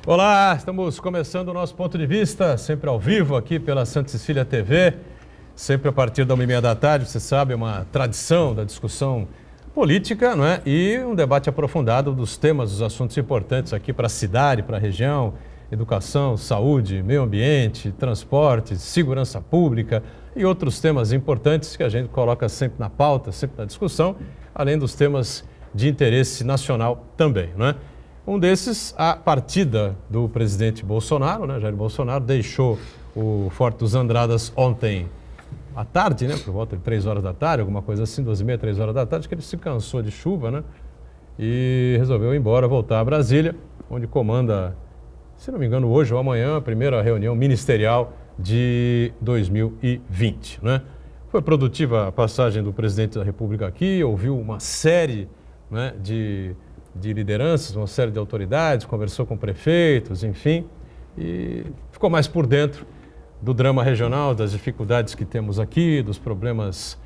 Olá, estamos começando o nosso ponto de vista, sempre ao vivo aqui pela Santa Cecília TV, sempre a partir da 1h30 da tarde, você sabe, é uma tradição da discussão política, não é? E um debate aprofundado dos temas, dos assuntos importantes aqui para a cidade, para a região, educação, saúde, meio ambiente, transporte, segurança pública e outros temas importantes que a gente coloca sempre na pauta, sempre na discussão, além dos temas de interesse nacional também, não é? Um desses, a partida do presidente Bolsonaro, né? Jair Bolsonaro deixou o Forte dos Andradas ontem à tarde, né? Por volta de 3 horas da tarde, alguma coisa assim, 2h30, 3 horas da tarde, que ele se cansou de chuva, né? E resolveu ir embora, voltar a Brasília, onde comanda, se não me engano, hoje ou amanhã, a primeira reunião ministerial de 2020, né? Foi produtiva a passagem do presidente da República aqui, ouviu uma série, né, de lideranças, uma série de autoridades, conversou com prefeitos, enfim, e ficou mais por dentro do drama regional, das dificuldades que temos aqui, dos problemas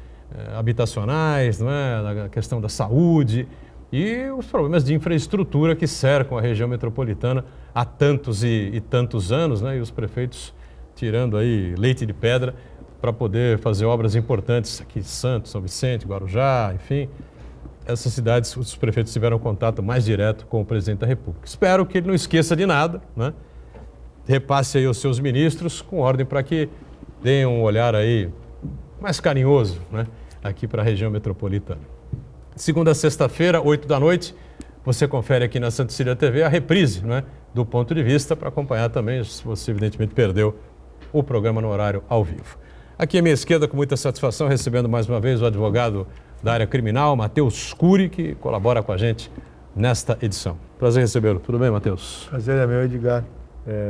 habitacionais, não é? A questão da saúde e os problemas de infraestrutura que cercam a região metropolitana há tantos e tantos anos, né? E os prefeitos tirando aí leite de pedra para poder fazer obras importantes aqui em Santos, São Vicente, Guarujá, enfim. Essas cidades, os prefeitos tiveram contato mais direto com o presidente da República. Espero que ele não esqueça de nada, né? Repasse aí aos seus ministros com ordem para que deem um olhar aí mais carinhoso, né? Aqui para a região metropolitana. Segunda a sexta-feira, 8 da noite, você confere aqui na Santa Cecília TV a reprise, né, do Ponto de Vista para acompanhar também, se você evidentemente perdeu o programa no horário ao vivo. Aqui à minha esquerda, com muita satisfação, recebendo mais uma vez o advogado da área criminal, Matheus Cury, que colabora com a gente nesta edição. Prazer recebê-lo. Tudo bem, Matheus? Prazer é meu, Edgar.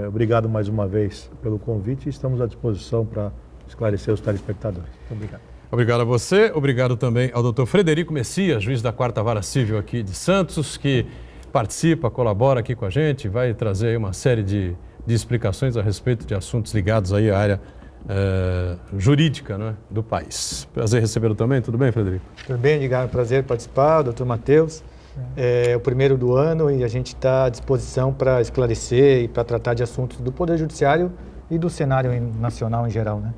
Obrigado mais uma vez pelo convite e estamos à disposição para esclarecer os telespectadores. Muito obrigado. Obrigado a você. Obrigado também ao Dr. Frederico Messias, juiz da 4ª Vara Civil aqui de Santos, que participa, colabora aqui com a gente, vai trazer aí uma série de explicações a respeito de assuntos ligados aí à área jurídica, né, do país. Prazer recebê-lo também. Tudo bem, Frederico? Tudo bem, Edgar. Prazer participar, doutor Matheus. É o primeiro do ano e a gente está à disposição para esclarecer e para tratar de assuntos do Poder Judiciário e do cenário nacional em geral, né?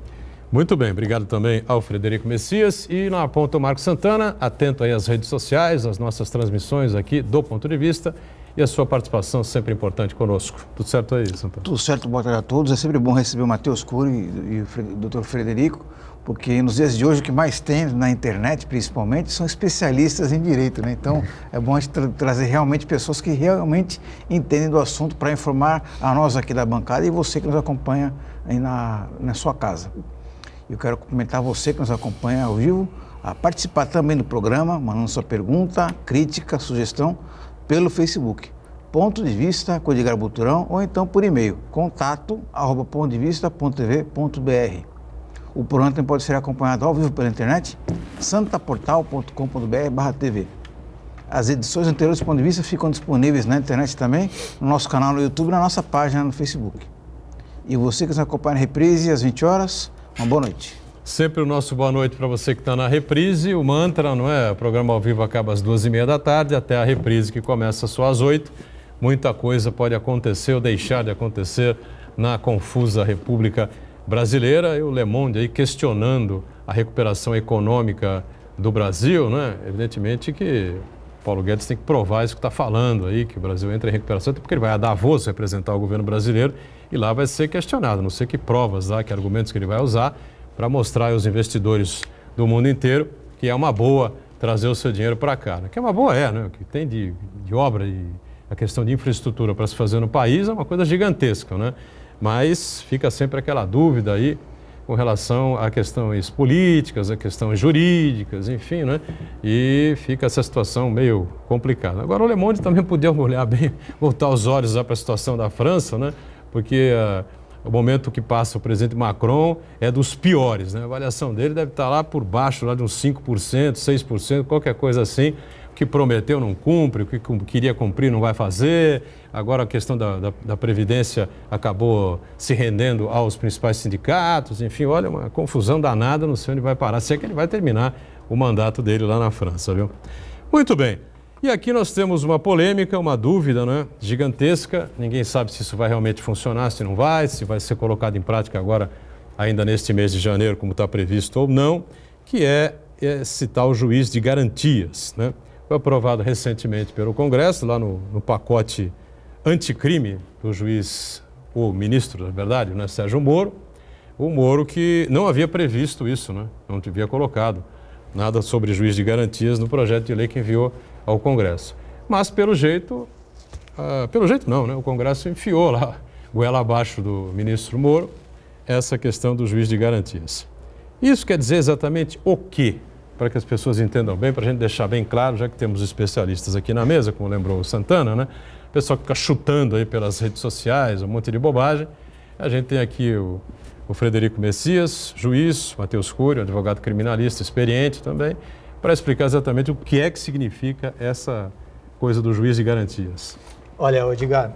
Muito bem, obrigado também ao Frederico Messias e na ponta o Marco Santana, atento aí às redes sociais, às nossas transmissões aqui do Ponto de Vista e a sua participação sempre importante conosco. Tudo certo aí, Santana? Tudo certo, boa tarde a todos. É sempre bom receber o Matheus Cury e o doutor Frederico, porque nos dias de hoje o que mais tem na internet, principalmente, são especialistas em direito, né? Então é bom a gente trazer realmente pessoas que realmente entendem do assunto para informar a nós aqui da bancada e você que nos acompanha aí na sua casa. Eu quero cumprimentar você que nos acompanha ao vivo, a participar também do programa, mandando sua pergunta, crítica, sugestão pelo Facebook. Ponto de Vista com Edgar Buturão ou então por e-mail, contato@pontodevista.tv.br. O programa também pode ser acompanhado ao vivo pela internet, santaportal.com.br/tv. As edições anteriores do Ponto de Vista ficam disponíveis na internet também, no nosso canal no YouTube e na nossa página no Facebook. E você que nos acompanha na reprise às 20 horas, uma boa noite. Sempre o nosso boa noite para você que está na reprise. O mantra, não é? O programa ao vivo acaba às 2h30 da tarde, até a reprise que começa só às 8. Muita coisa pode acontecer ou deixar de acontecer na confusa República Brasileira. E o Le Monde aí questionando a recuperação econômica do Brasil, né? Evidentemente que Paulo Guedes tem que provar isso que está falando aí, que o Brasil entra em recuperação, até porque ele vai a Davos representar o governo brasileiro e lá vai ser questionado. Não sei que provas, que argumentos que ele vai usar para mostrar aos investidores do mundo inteiro que é uma boa trazer o seu dinheiro para cá. Que é uma boa, né? O que tem de obra e a questão de infraestrutura para se fazer no país é uma coisa gigantesca, né? Mas fica sempre aquela dúvida aí com relação a questões políticas, a questões jurídicas, enfim, né? E fica essa situação meio complicada. Agora o Le Monde também podia olhar bem, voltar os olhos para a situação da França, né? Porque o momento que passa o presidente Macron é dos piores, né? A avaliação dele deve estar lá por baixo, lá de uns 5%, 6%, qualquer coisa assim. O que prometeu não cumpre, o que queria cumprir não vai fazer. Agora a questão da Previdência acabou se rendendo aos principais sindicatos. Enfim, olha, uma confusão danada, não sei onde vai parar. Se é que ele vai terminar o mandato dele lá na França, viu? Muito bem. E aqui nós temos uma polêmica, uma dúvida, né, gigantesca. Ninguém sabe se isso vai realmente funcionar, se não vai, se vai ser colocado em prática agora, ainda neste mês de janeiro, como está previsto ou não, que é citar o juiz de garantias, né? Foi aprovado recentemente pelo Congresso, lá no pacote anticrime do juiz, o ministro, na verdade, né, Sérgio Moro. O Moro que não havia previsto isso, né? Não havia colocado nada sobre juiz de garantias no projeto de lei que enviou ao Congresso. Mas, pelo jeito não, né? O Congresso enfiou lá, goela abaixo do ministro Moro, essa questão do juiz de garantias. Isso quer dizer exatamente o quê? Para que as pessoas entendam bem, para a gente deixar bem claro, já que temos especialistas aqui na mesa, como lembrou o Santana, né? O pessoal que fica chutando aí pelas redes sociais, um monte de bobagem. A gente tem aqui o Frederico Messias, juiz, Matheus Cury, advogado criminalista, experiente também, para explicar exatamente o que é que significa essa coisa do juiz de garantias. Olha, Edgar,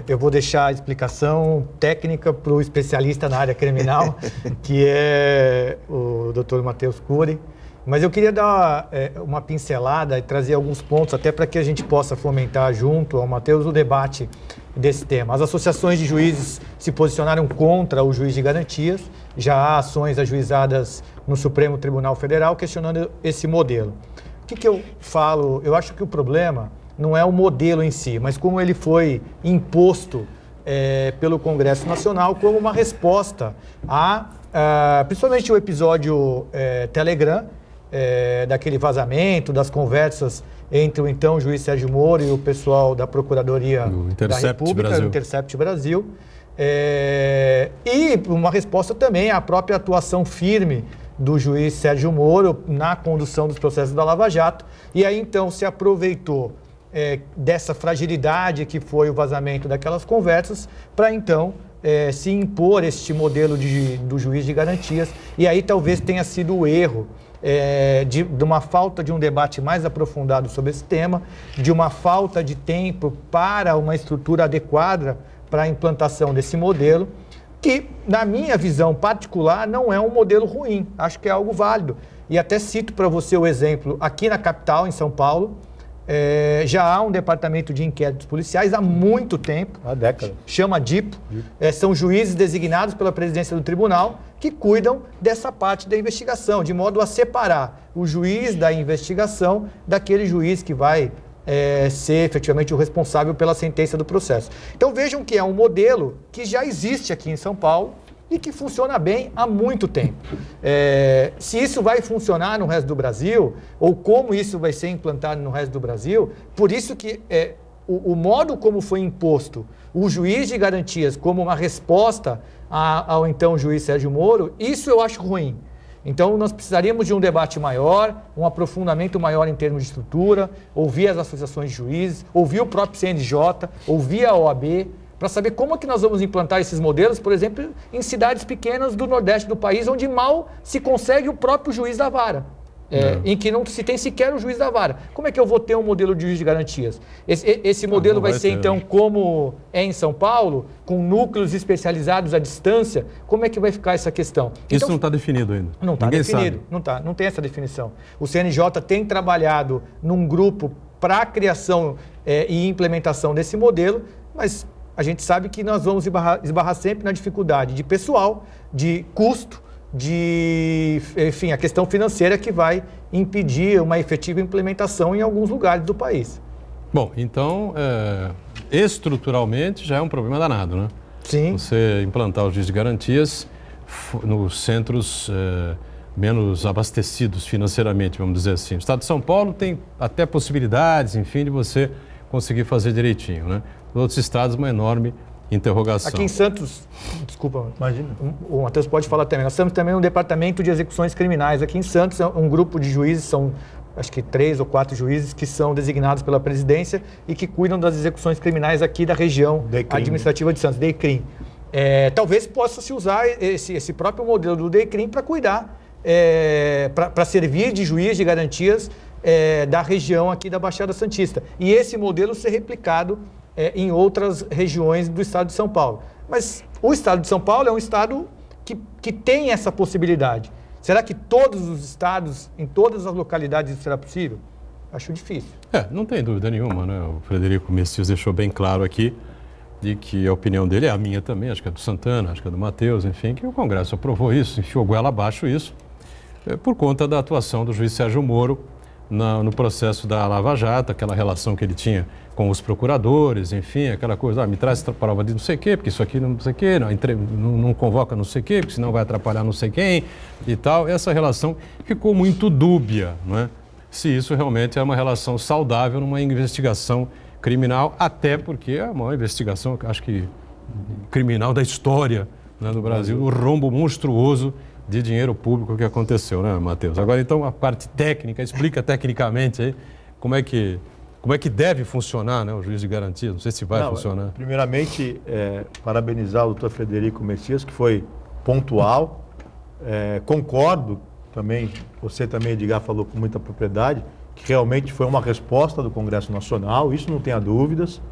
eu vou deixar a explicação técnica para o especialista na área criminal, que é o Dr. Matheus Cury. Mas eu queria dar uma pincelada e trazer alguns pontos, até para que a gente possa fomentar junto ao Matheus o debate desse tema. As associações de juízes se posicionaram contra o juiz de garantias, já há ações ajuizadas no Supremo Tribunal Federal questionando esse modelo. O que eu falo? Eu acho que o problema não é o modelo em si, mas como ele foi imposto pelo Congresso Nacional como uma resposta principalmente o episódio Telegram, daquele vazamento, das conversas entre o então juiz Sérgio Moro e o pessoal da Procuradoria da República, do Intercept Brasil, e uma resposta também à própria atuação firme do juiz Sérgio Moro na condução dos processos da Lava Jato, e aí então se aproveitou dessa fragilidade que foi o vazamento daquelas conversas para então se impor este modelo do juiz de garantias, e aí talvez tenha sido o erro de uma falta de um debate mais aprofundado sobre esse tema, de uma falta de tempo para uma estrutura adequada para a implantação desse modelo, que, na minha visão particular, não é um modelo ruim, acho que é algo válido. E até cito para você o exemplo, aqui na capital, em São Paulo, já há um departamento de inquéritos policiais há muito tempo. Há décadas. Chama DIPO. São juízes designados pela presidência do tribunal que cuidam dessa parte da investigação, de modo a separar o juiz da investigação daquele juiz que vai ser efetivamente o responsável pela sentença do processo. Então vejam que é um modelo que já existe aqui em São Paulo e que funciona bem há muito tempo. Se isso vai funcionar no resto do Brasil, ou como isso vai ser implantado no resto do Brasil, por isso que o modo como foi imposto o juiz de garantias como uma resposta ao então juiz Sérgio Moro, isso eu acho ruim. Então nós precisaríamos de um debate maior, um aprofundamento maior em termos de estrutura, ouvir as associações de juízes, ouvir o próprio CNJ, ouvir a OAB, para saber como é que nós vamos implantar esses modelos, por exemplo, em cidades pequenas do Nordeste do país, onde mal se consegue o próprio juiz da vara, em que não se tem sequer o juiz da vara. Como é que eu vou ter um modelo de juiz de garantias? Esse modelo vai ser, então, como é em São Paulo, com núcleos especializados à distância? Como é que vai ficar essa questão? Isso então, não está definido ainda. Não está definido, não tem essa definição. O CNJ tem trabalhado num grupo para a criação e implementação desse modelo, mas a gente sabe que nós vamos esbarrar sempre na dificuldade de pessoal, de custo, enfim, a questão financeira que vai impedir uma efetiva implementação em alguns lugares do país. Bom, então, estruturalmente já é um problema danado, né? Sim. Você implantar o juiz de garantias nos centros menos abastecidos financeiramente, vamos dizer assim. O Estado de São Paulo tem até possibilidades, enfim, de você conseguir fazer direitinho, né? Nos outros estados, uma enorme interrogação. Aqui em Santos, desculpa, imagina. O Matheus pode falar também, nós temos também um departamento de execuções criminais. Aqui em Santos, um grupo de juízes, são acho que 3 ou 4 juízes que são designados pela presidência e que cuidam das execuções criminais aqui da região administrativa de Santos, DECRIM. Talvez possa se usar esse próprio modelo do DECRIM para cuidar, para servir de juiz de garantias da região aqui da Baixada Santista. E esse modelo ser replicado em outras regiões do estado de São Paulo. Mas o estado de São Paulo é um estado que tem essa possibilidade. Será que todos os estados, em todas as localidades, isso será possível? Acho difícil. Não tem dúvida nenhuma, né? O Frederico Messias deixou bem claro aqui de que a opinião dele é a minha também, acho que é do Santana, acho que é do Matheus, enfim, que o Congresso aprovou isso, enfiou goela abaixo isso, por conta da atuação do juiz Sérgio Moro no processo da Lava Jato, aquela relação que ele tinha com os procuradores, enfim, aquela coisa, me traz prova de não sei o quê, porque isso aqui não sei o quê, não convoca não sei o quê, porque senão vai atrapalhar não sei quem e tal. Essa relação ficou muito dúbia, não é? Se isso realmente é uma relação saudável numa investigação criminal, até porque é a maior investigação, acho que criminal da história, né, do Brasil, o rombo monstruoso de dinheiro público que aconteceu, né, Matheus? Agora, então, a parte técnica, explica tecnicamente aí como é que deve funcionar, né, o juiz de garantia, não sei se vai funcionar. Primeiramente, parabenizar o doutor Frederico Messias, que foi pontual, concordo também, você também, Edgar, falou com muita propriedade, que realmente foi uma resposta do Congresso Nacional, isso não tenha dúvidas,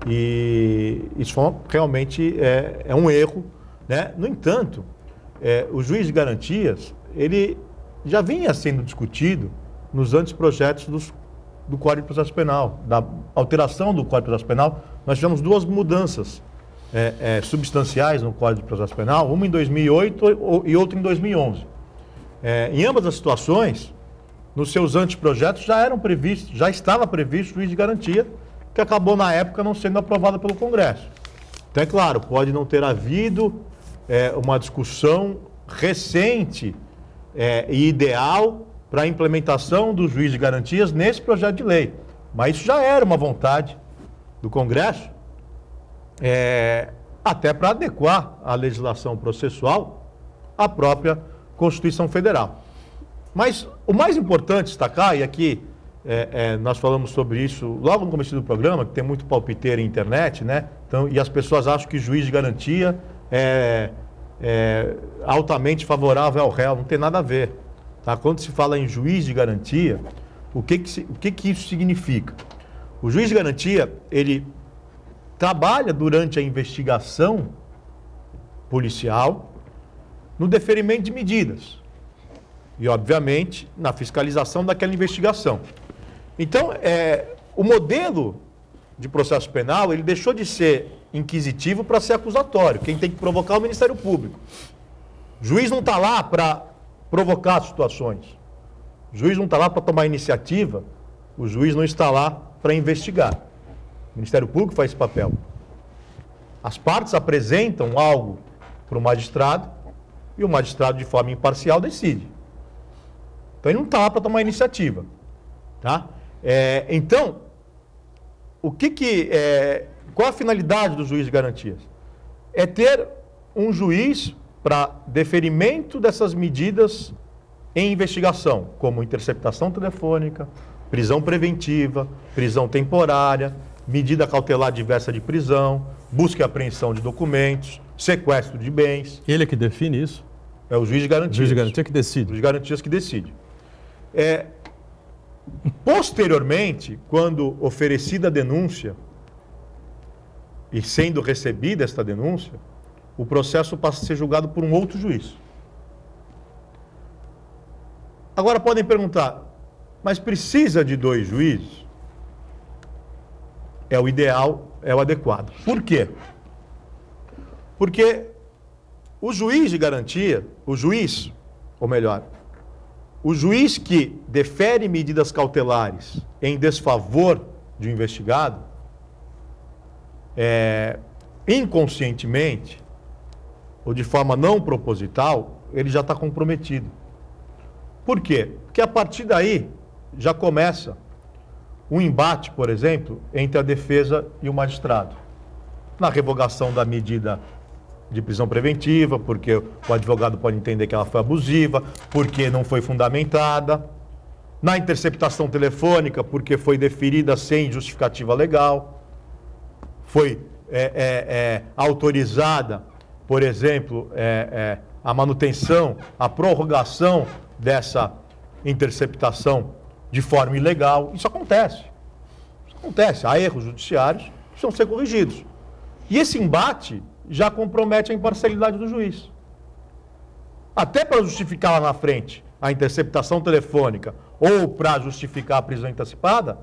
e isso realmente é um erro, né? No entanto, o juiz de garantias, ele já vinha sendo discutido nos anteprojetos do Código de Processo Penal, da alteração do Código de Processo Penal. Nós tivemos duas mudanças substanciais no Código de Processo Penal, uma em 2008 e outra em 2011. Em ambas as situações, nos seus anteprojetos já estava previsto o juiz de garantia, que acabou na época não sendo aprovado pelo Congresso. Então, é claro, pode não ter havido uma discussão recente e ideal para a implementação do juiz de garantias nesse projeto de lei. Mas isso já era uma vontade do Congresso, até para adequar a legislação processual à própria Constituição Federal. Mas o mais importante destacar, e aqui nós falamos sobre isso logo no começo do programa, que tem muito palpiteiro em internet, né? Então, e as pessoas acham que juiz de garantia é altamente favorável ao réu, não tem nada a ver. Tá? Quando se fala em juiz de garantia, o que isso significa? O juiz de garantia, ele trabalha durante a investigação policial no deferimento de medidas e, obviamente, na fiscalização daquela investigação. Então, o modelo de processo penal, ele deixou de ser inquisitivo para ser acusatório. Quem tem que provocar é o Ministério Público. O juiz não está lá para provocar situações. O juiz não está lá para tomar iniciativa. O juiz não está lá para investigar. O Ministério Público faz esse papel. As partes apresentam algo para o magistrado e o magistrado, de forma imparcial, decide. Então, ele não está lá para tomar iniciativa. Tá? Então, qual a finalidade do juiz de garantias? É ter um juiz para deferimento dessas medidas em investigação, como interceptação telefônica, prisão preventiva, prisão temporária, medida cautelar diversa de prisão, busca e apreensão de documentos, sequestro de bens. Ele é que define isso? É o juiz de garantias. O juiz de garantia que decide. O juiz de garantias que decide. Posteriormente, quando oferecida a denúncia e sendo recebida esta denúncia, o processo passa a ser julgado por um outro juiz. Agora podem perguntar, mas precisa de dois juízes? É o ideal, é o adequado. Por quê? Porque o juiz de garantia, o juiz que defere medidas cautelares em desfavor de um investigado, inconscientemente ou de forma não proposital, ele já está comprometido. Por quê? Porque a partir daí já começa um embate, por exemplo, entre a defesa e o magistrado. Na revogação da medida de prisão preventiva, porque o advogado pode entender que ela foi abusiva, porque não foi fundamentada. Na interceptação telefônica, porque foi deferida sem justificativa legal. Foi autorizada, por exemplo, a manutenção, a prorrogação dessa interceptação de forma ilegal. Isso acontece. Há erros judiciários que precisam ser corrigidos. E esse embate já compromete a imparcialidade do juiz. Até para justificar lá na frente a interceptação telefônica ou para justificar a prisão antecipada,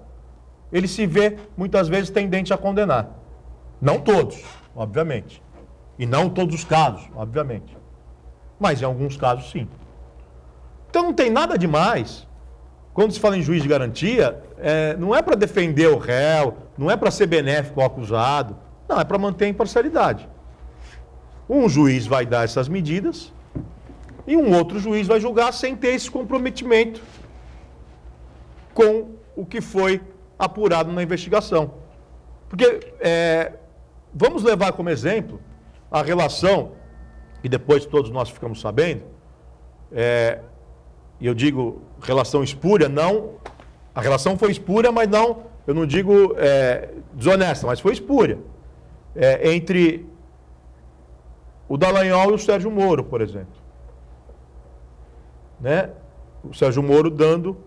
ele se vê, muitas vezes, tendente a condenar. Não todos, obviamente. E não em todos os casos, obviamente. Mas em alguns casos, sim. Então não tem nada demais. Quando se fala em juiz de garantia, não é para defender o réu, não é para ser benéfico ao acusado, não, é para manter a imparcialidade. Um juiz vai dar essas medidas e um outro juiz vai julgar sem ter esse comprometimento com o que foi apurado na investigação. Porque, vamos levar como exemplo a relação, e depois todos nós ficamos sabendo, e eu digo relação espúria, não, a relação foi espúria, mas não, eu não digo desonesta, mas foi espúria, entre o Dallagnol e o Sérgio Moro, por exemplo. Né? O Sérgio Moro dando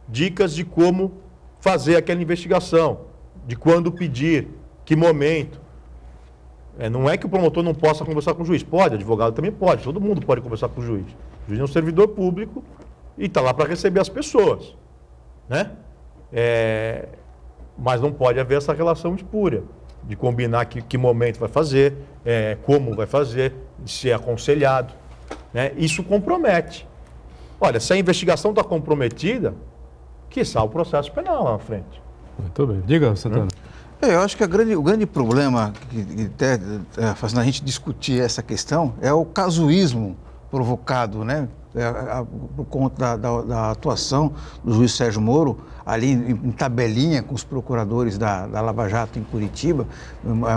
dicas de como fazer aquela investigação, de quando pedir, que momento. Não é que o promotor não possa conversar com o juiz. Pode, advogado também pode, todo mundo pode conversar com o juiz. O juiz é um servidor público e está lá para receber as pessoas. Né? Mas não pode haver essa relação espúria, de combinar que momento vai fazer, como vai fazer, de ser aconselhado. Né? Isso compromete. Olha, se a investigação está comprometida, quiçá o processo penal lá na frente. Muito bem. Diga, Santana. Eu acho que o grande problema que faz a gente discutir essa questão é o casuísmo provocado, né, por conta da atuação do juiz Sérgio Moro, ali em tabelinha com os procuradores da Lava Jato em Curitiba.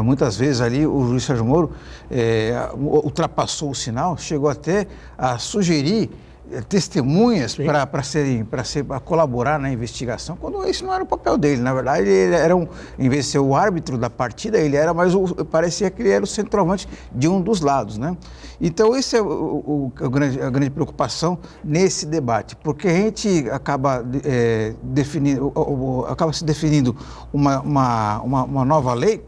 Muitas vezes ali o juiz Sérgio Moro ultrapassou o sinal, chegou até a sugerir testemunhas para colaborar na investigação, quando isso não era o papel dele. Na verdade, ele era em vez de ser o árbitro da partida, ele era mais parecia que ele era o centroavante de um dos lados, né? Então, essa é a grande preocupação nesse debate, porque a gente acaba se definindo uma nova lei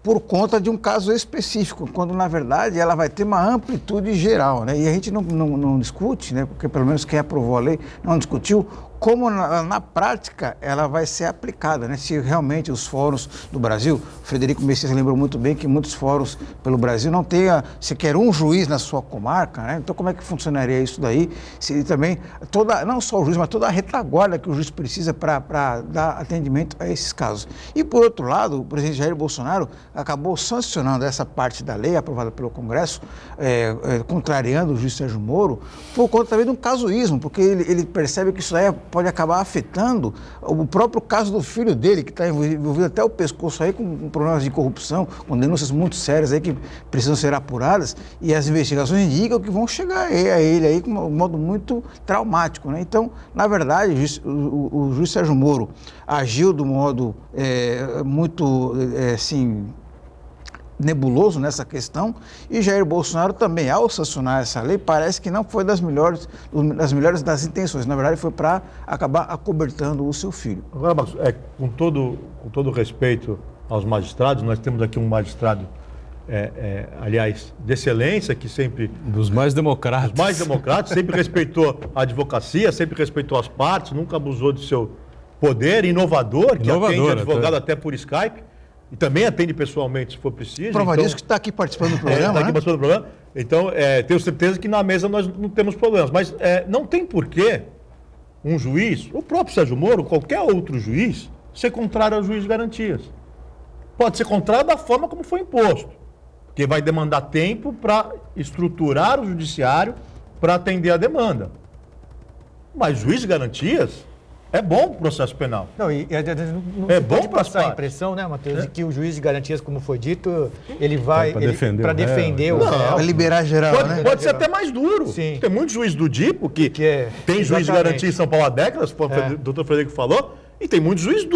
por conta de um caso específico, quando, na verdade, ela vai ter uma amplitude geral, né? E a gente não discute, né? Porque pelo menos quem aprovou a lei não discutiu como na prática ela vai ser aplicada, né? Se realmente os fóruns do Brasil, o Frederico Messias lembrou muito bem que muitos fóruns pelo Brasil não tenha sequer um juiz na sua comarca, né? Então como é que funcionaria isso daí? Se também, não só o juiz, mas toda a retaguarda que o juiz precisa para dar atendimento a esses casos. E por outro lado, o presidente Jair Bolsonaro acabou sancionando essa parte da lei aprovada pelo Congresso, contrariando o juiz Sérgio Moro, por conta também de um casuísmo, porque ele percebe que isso aí pode acabar afetando o próprio caso do filho dele, que está envolvido até o pescoço aí com problemas de corrupção, com denúncias muito sérias aí que precisam ser apuradas, e as investigações indicam que vão chegar a ele aí com um modo muito traumático, né? Então, na verdade, o juiz Sérgio Moro agiu do modo muito, assim, nebuloso nessa questão, e Jair Bolsonaro também, ao sancionar essa lei, parece que não foi das melhores das intenções, na verdade foi para acabar acobertando o seu filho. Agora, Marcos, com todo respeito aos magistrados, nós temos aqui um magistrado, aliás, de excelência, que sempre... Dos mais democráticos. Sempre respeitou a advocacia, sempre respeitou as partes, nunca abusou do seu poder, inovador, que atende advogado até por Skype. E também atende pessoalmente, se for preciso. Prova disso que está aqui participando do programa, Está aqui participando do programa. Então, tenho certeza que na mesa nós não temos problemas. Mas não tem porquê um juiz, o próprio Sérgio Moro, qualquer outro juiz, ser contrário ao juiz de garantias. Pode ser contrário da forma como foi imposto. Porque vai demandar tempo para estruturar o judiciário para atender a demanda. Mas juiz de garantias... é bom o processo penal. Não Bom pode passar a impressão, né, Matheus, de que o juiz de garantias, como foi dito, ele vai para defender o réu. Vai liberar geral, né? Pode ser até mais duro. Sim. Tem muito juiz do DIPO que tem juiz de garantia em São Paulo há décadas, como o doutor Frederico falou, e tem muitos juízes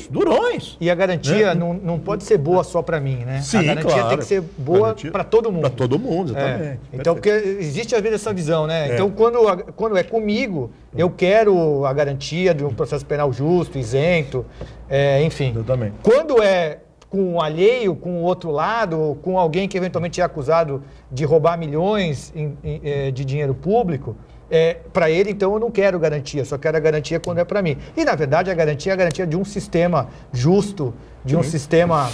durões. E a garantia não pode ser boa só para mim, né? Sim, a garantia tem que ser boa para todo mundo. Para todo mundo, exatamente. Então, porque existe às vezes essa visão, né? Então, quando é comigo, eu quero a garantia de um processo penal justo, isento, enfim. Exatamente. Quando é com o alheio, com o outro lado, com alguém que eventualmente é acusado de roubar milhões de dinheiro público, para ele, então eu não quero garantia, só quero a garantia quando é para mim. E, na verdade, a garantia é a garantia de um sistema justo, de um sistema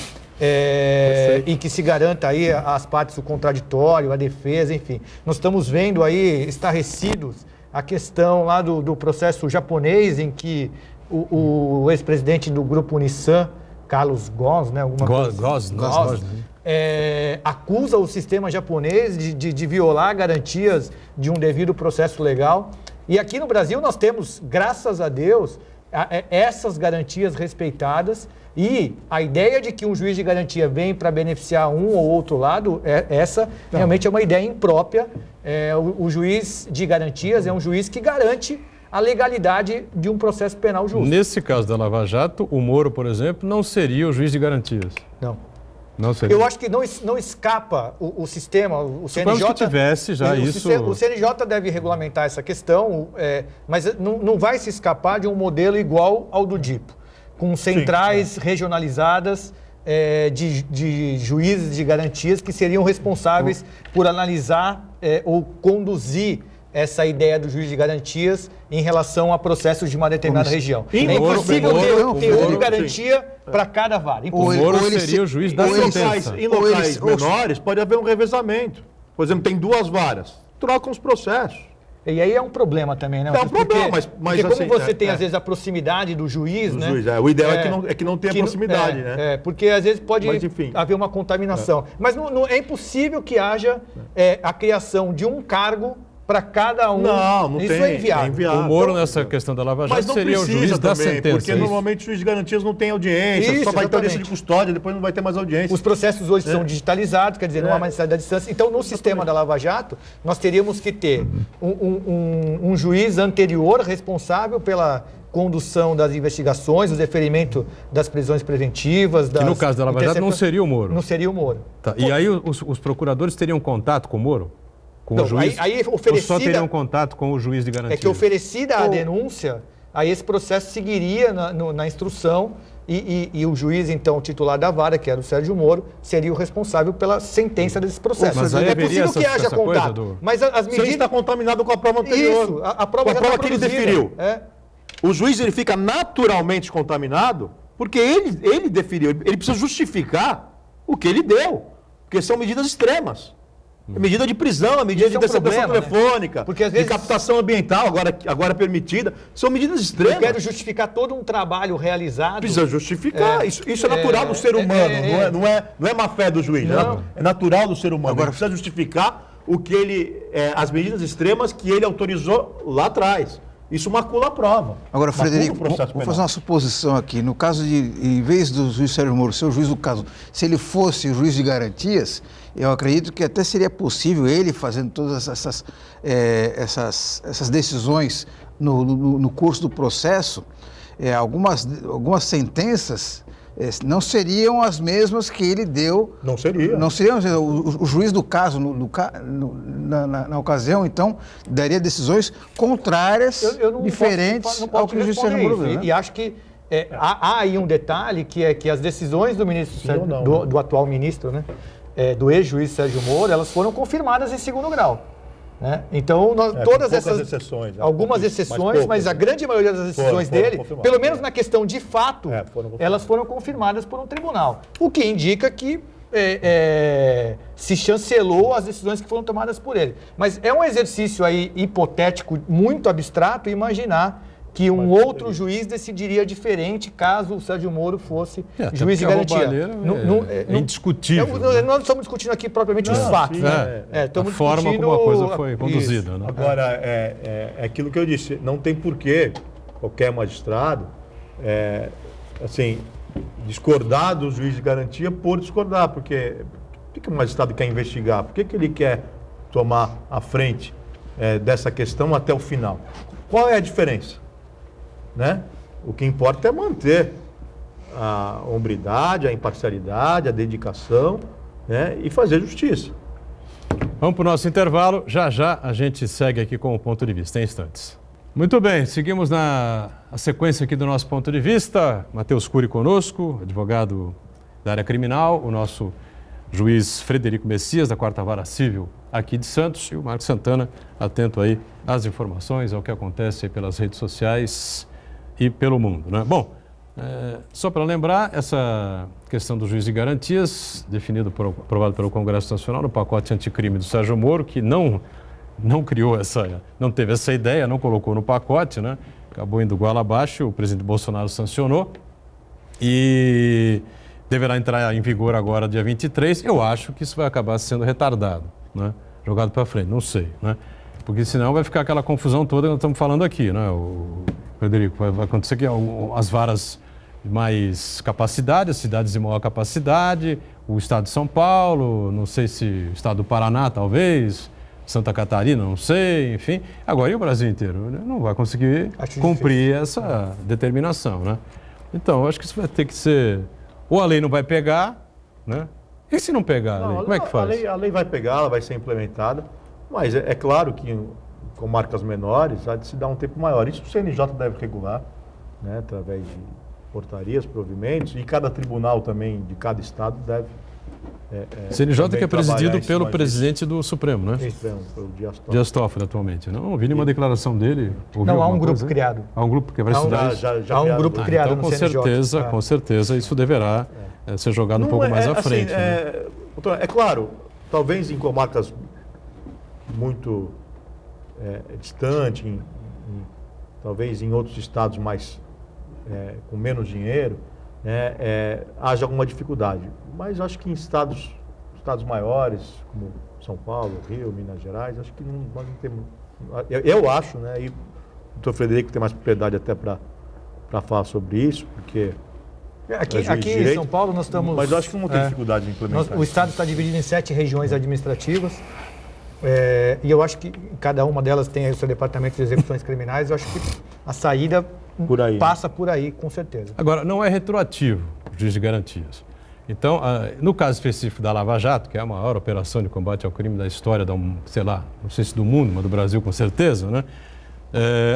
em que se garanta aí as partes, o contraditório, a defesa, enfim. Nós estamos vendo aí, estarrecidos, a questão lá do processo japonês, em que o ex-presidente do grupo Nissan, Carlos Ghosn, né? Ghosn. Acusa o sistema japonês de violar garantias de um devido processo legal. E aqui no Brasil nós temos, graças a Deus, essas garantias respeitadas, e a ideia de que um juiz de garantia vem para beneficiar um ou outro lado, realmente é uma ideia imprópria. O juiz de garantias é um juiz que garante a legalidade de um processo penal justo. Nesse caso da Lava Jato, o Moro, por exemplo, não seria o juiz de garantias. Não seria. Eu acho que não escapa o sistema, o CNJ... Suponho que tivesse já isso... O CNJ deve regulamentar essa questão, mas não vai se escapar de um modelo igual ao do DIPO, com centrais regionalizadas de juízes de garantias que seriam responsáveis por analisar ou conduzir essa ideia do juiz de garantias em relação a processos de uma determinada região. É impossível ter uma garantia para cada vara. O Moro seria o juiz da sentença. Em locais menores pode haver um revezamento. Por exemplo, tem 2 varas. Trocam os processos. E aí é um problema também, né? É um problema, mas porque como você tem, às vezes, a proximidade do juiz, né? O ideal é que não tenha proximidade, né? Porque, às vezes, pode haver uma contaminação. Mas é impossível que haja a criação de um cargo para cada um. Não Isso tem. é inviável. O Moro, nessa questão da Lava Jato, seria o juiz da sentença. Porque normalmente o juiz de garantias não tem audiência, só vai ter audiência de custódia, depois não vai ter mais audiência. Os processos hoje são digitalizados, quer dizer, não há mais necessidade da distância. Então, no sistema da Lava Jato, nós teríamos que ter um juiz anterior responsável pela condução das investigações, o deferimento das prisões preventivas. Que no caso da Lava Jato não seria o Moro. Não seria o Moro. Tá. E aí os procuradores teriam contato com o Moro? Com o juiz? Ou só teriam contato com o juiz de garantia? É que oferecida a denúncia, aí esse processo seguiria na instrução e o juiz, então, titular da vara, que era o Sérgio Moro, seria o responsável pela sentença desse processo. Mas aí é possível que haja contato. Mas as medidas... Você está contaminado com a prova anterior. Isso, a prova que ele deferiu. O juiz ele fica naturalmente contaminado porque ele deferiu. Ele precisa justificar o que ele deu. Porque são medidas extremas. Medida de prisão, a medida de interceptação telefônica, né? Porque, às vezes, de captação ambiental, agora permitida, são medidas extremas. Eu quero justificar todo um trabalho realizado. Precisa justificar. Isso é natural do ser humano, não é má fé do juiz. É natural do ser humano. Agora precisa justificar o que as medidas extremas que ele autorizou lá atrás. Isso macula a prova. Agora, Frederico, vou fazer uma suposição aqui. No caso de, em vez do juiz Sérgio Moro ser o juiz do caso, se ele fosse o juiz de garantias, eu acredito que até seria possível ele fazendo todas essas decisões no curso do processo, algumas sentenças não seriam as mesmas que ele deu. Não seria. Não seriam. O juiz do caso, na ocasião, então, daria decisões contrárias, diferentes ao que o juiz Sérgio Moro deu. E acho que há aí um detalhe que é que as decisões do ministro do atual ministro, né, do ex-juiz Sérgio Moro, elas foram confirmadas em segundo grau. Né? Então, todas essas exceções, algumas exceções, mas a grande maioria das decisões dele, pelo menos na questão de fato, elas foram confirmadas por um tribunal. O que indica que se chancelou as decisões que foram tomadas por ele. Mas é um exercício aí hipotético, muito abstrato, imaginar que um outro juiz decidiria diferente caso o Sérgio Moro fosse juiz de garantia. É indiscutível. Nós não estamos discutindo aqui propriamente os fatos. A forma como a coisa foi conduzida. Né? Agora, é aquilo que eu disse, não tem porquê qualquer magistrado discordar do juiz de garantia por discordar, porque por que o magistrado quer investigar? Por que ele quer tomar a frente dessa questão até o final? Qual é a diferença? Né? O que importa é manter a hombridade, a imparcialidade, a dedicação, né? E fazer justiça. Vamos para o nosso intervalo. Já já a gente segue aqui com o ponto de vista, em instantes. Muito bem, seguimos na sequência aqui do nosso ponto de vista. Matheus Cury conosco, advogado da área criminal, o nosso juiz Frederico Messias, da 4ª Vara Civil aqui de Santos, e o Marcos Santana atento aí às informações, ao que acontece aí pelas redes sociais e pelo mundo, né? Bom, só para lembrar, essa questão do juiz de garantias, aprovado pelo Congresso Nacional no pacote anticrime do Sérgio Moro, que não teve essa ideia, não colocou no pacote, né? Acabou indo goela abaixo, o presidente Bolsonaro sancionou e deverá entrar em vigor agora dia 23. Eu acho que isso vai acabar sendo retardado, né? Jogado para frente, não sei, né? Porque senão vai ficar aquela confusão toda que nós estamos falando aqui, né? Frederico, vai acontecer que as varas de mais capacidade, as cidades de maior capacidade, o estado de São Paulo, não sei se o estado do Paraná, talvez, Santa Catarina, não sei, enfim. Agora, e o Brasil inteiro? Não vai conseguir cumprir essa determinação, né? Então, eu acho que isso vai ter que ser... Ou a lei não vai pegar, né? E se não pegar a lei, como é que faz? A lei vai pegar, ela vai ser implementada, mas é claro que com marcas menores há de se dar um tempo maior. Isso o CNJ deve regular, né, através de portarias, provimentos, e cada tribunal também de cada estado deve... CNJ que é presidido pelo presidente do Supremo, né? Pelo Dias Toffoli atualmente. Não vi nenhuma declaração dele. Não, há um grupo criado. Há um grupo que vai estudar isso? Há um grupo criado então, no CNJ. Com certeza, isso deverá ser jogado um pouco mais à frente. Né? É claro, talvez em comarcas muito distantes, talvez em outros estados mais com menos dinheiro, haja alguma dificuldade. Mas acho que em estados maiores, como São Paulo, Rio, Minas Gerais, acho que nós não temos... Eu acho, né? E o doutor Frederico tem mais propriedade até para falar sobre isso, porque... Aqui em São Paulo nós estamos... Mas eu acho que não tem dificuldade de implementar. O estado está dividido em 7 regiões administrativas, e eu acho que cada uma delas tem o seu departamento de execuções criminais. Eu acho que a saída passa por aí, com certeza. Agora, não é retroativo o juiz de garantias. Então, no caso específico da Lava Jato, que é a maior operação de combate ao crime da história, sei lá, não sei se do mundo, mas do Brasil com certeza, né?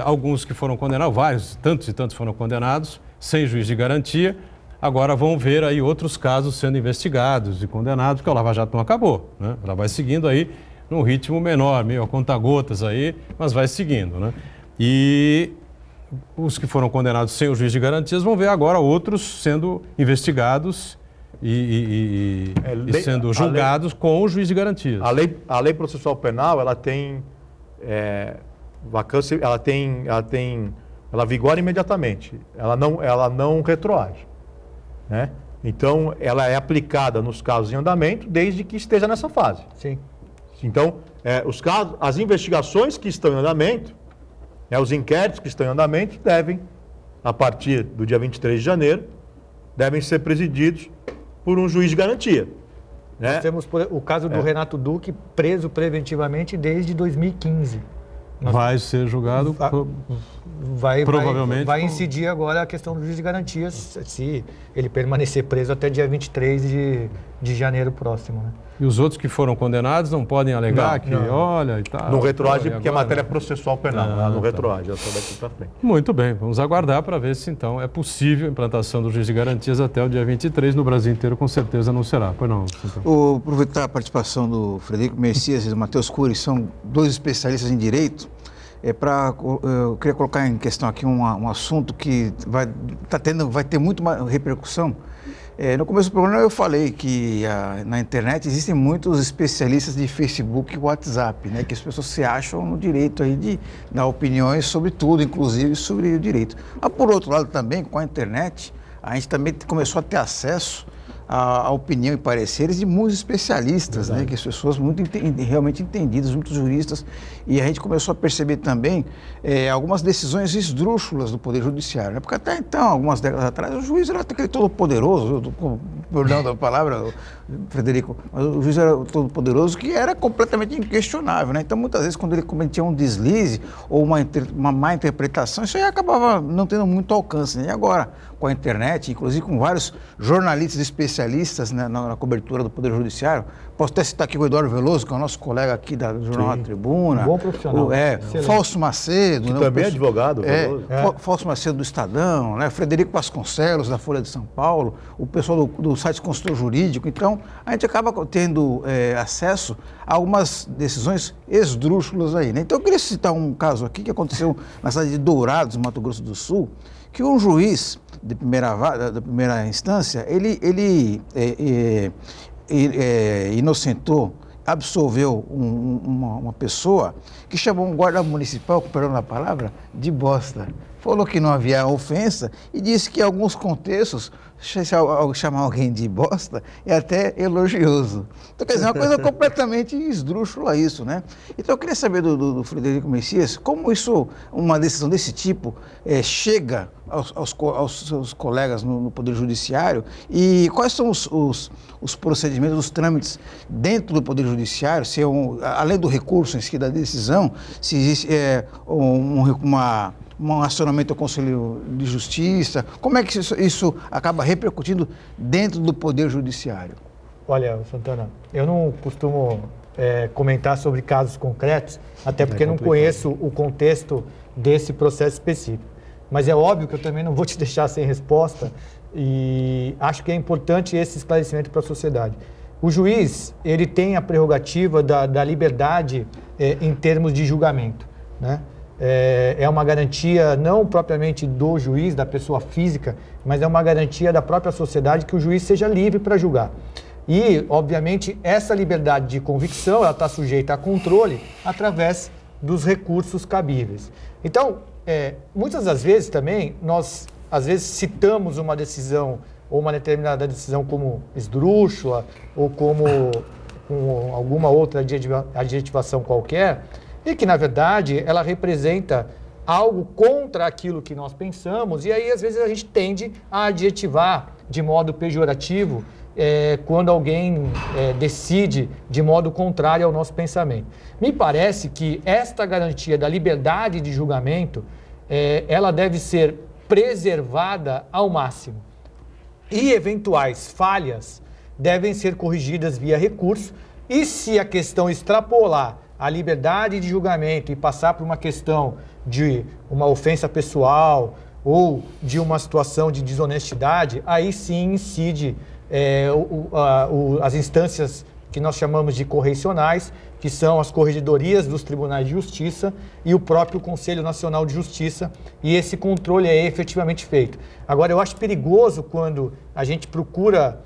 Alguns que foram condenados, vários, tantos e tantos foram condenados, sem juiz de garantia. Agora vão ver aí outros casos sendo investigados e condenados, porque a Lava Jato não acabou, né? Ela vai seguindo aí num ritmo menor, meio a conta-gotas aí, mas vai seguindo, né? E os que foram condenados sem o juiz de garantias vão ver agora outros sendo investigados e sendo julgados com o juiz de garantias. A lei processual penal, ela tem vacância, ela vigora imediatamente, ela não retroage, né? Então, ela é aplicada nos casos em andamento desde que esteja nessa fase. Sim. Então, as investigações que estão em andamento, os inquéritos que estão em andamento devem, a partir do dia 23 de janeiro, devem ser presididos por um juiz de garantia. Né? Nós temos o caso do Renato Duque, preso preventivamente desde 2015. Vai ser julgado provavelmente. Vai incidir agora a questão do juiz de garantias, se ele permanecer preso até dia 23 de janeiro próximo. Né? E os outros que foram condenados não podem alegar olha e tal. Não retroage porque a matéria é processual penal, ela não retroage, ela só daqui para frente. Muito bem, vamos aguardar para ver se então é possível a implantação do juiz de garantias até o dia 23, no Brasil inteiro com certeza não será. Pois não, então. Aproveitar a participação do Frederico Messias e do Matheus Cury, são 2 especialistas em direito. Eu queria colocar em questão aqui um assunto que vai ter muito mais repercussão. No começo do programa eu falei que na internet existem muitos especialistas de Facebook e WhatsApp, né, que as pessoas se acham no direito aí de dar opiniões sobre tudo, inclusive sobre o direito. Mas por outro lado também, com a internet, a gente também começou a ter acesso à opinião e pareceres de muitos especialistas, né, que as pessoas realmente entendidas, muitos juristas, e a gente começou a perceber também algumas decisões esdrúxulas do Poder Judiciário, né, porque até então, algumas décadas atrás, o juiz era aquele todo poderoso, perdão da palavra, Frederico, mas o juiz era todo poderoso que era completamente inquestionável, né, então muitas vezes quando ele cometia um deslize ou uma má interpretação, isso aí acabava não tendo muito alcance, né, e agora, com a internet, inclusive com vários jornalistas especialistas, né, na cobertura do Poder Judiciário, Posso até citar aqui o Eduardo Veloso, que é o nosso colega aqui do Jornal A Tribuna. Um bom profissional. Fausto Macedo. Que né, também é advogado. Veloso. Fausto Macedo do Estadão, né, Frederico Vasconcelos, da Folha de São Paulo, o pessoal do site Consultor Jurídico. Então, a gente acaba tendo acesso a algumas decisões esdrúxulas aí, né? Então, eu queria citar um caso aqui que aconteceu na cidade de Dourados, Mato Grosso do Sul, que um juiz da primeira instância, ele inocentou, absolveu uma pessoa que chamou um guarda municipal, com perdão da palavra, de bosta. Falou que não havia ofensa e disse que em alguns contextos chamar alguém de bosta é até elogioso. Então, quer dizer, uma coisa completamente esdrúxula isso, né? Então, eu queria saber do Frederico Messias, como uma decisão desse tipo chega aos seus colegas no Poder Judiciário e quais são os procedimentos, os trâmites dentro do Poder Judiciário, se além do recurso em si da decisão, se existe um acionamento ao Conselho de Justiça, como é que isso acaba repercutindo dentro do Poder Judiciário? Olha, Santana, eu não costumo comentar sobre casos concretos, até porque não conheço o contexto desse processo específico. Mas é óbvio que eu também não vou te deixar sem resposta e acho que é importante esse esclarecimento para a sociedade. O juiz, ele tem a prerrogativa da liberdade em termos de julgamento, né? É uma garantia não propriamente do juiz, da pessoa física, mas é uma garantia da própria sociedade que o juiz seja livre para julgar. E, obviamente, essa liberdade de convicção ela está sujeita a controle através dos recursos cabíveis. Então, muitas das vezes também, nós às vezes citamos uma decisão ou uma determinada decisão como esdrúxula ou como com alguma outra adjetivação qualquer, e que, na verdade, ela representa algo contra aquilo que nós pensamos, e aí, às vezes, a gente tende a adjetivar de modo pejorativo quando alguém decide de modo contrário ao nosso pensamento. Me parece que esta garantia da liberdade de julgamento, ela deve ser preservada ao máximo. E eventuais falhas devem ser corrigidas via recurso, e se a questão extrapolar a liberdade de julgamento e passar por uma questão de uma ofensa pessoal ou de uma situação de desonestidade, aí sim incide as instâncias que nós chamamos de correicionais, que são as corregedorias dos tribunais de justiça e o próprio Conselho Nacional de Justiça, e esse controle é efetivamente feito. Agora, eu acho perigoso quando a gente procura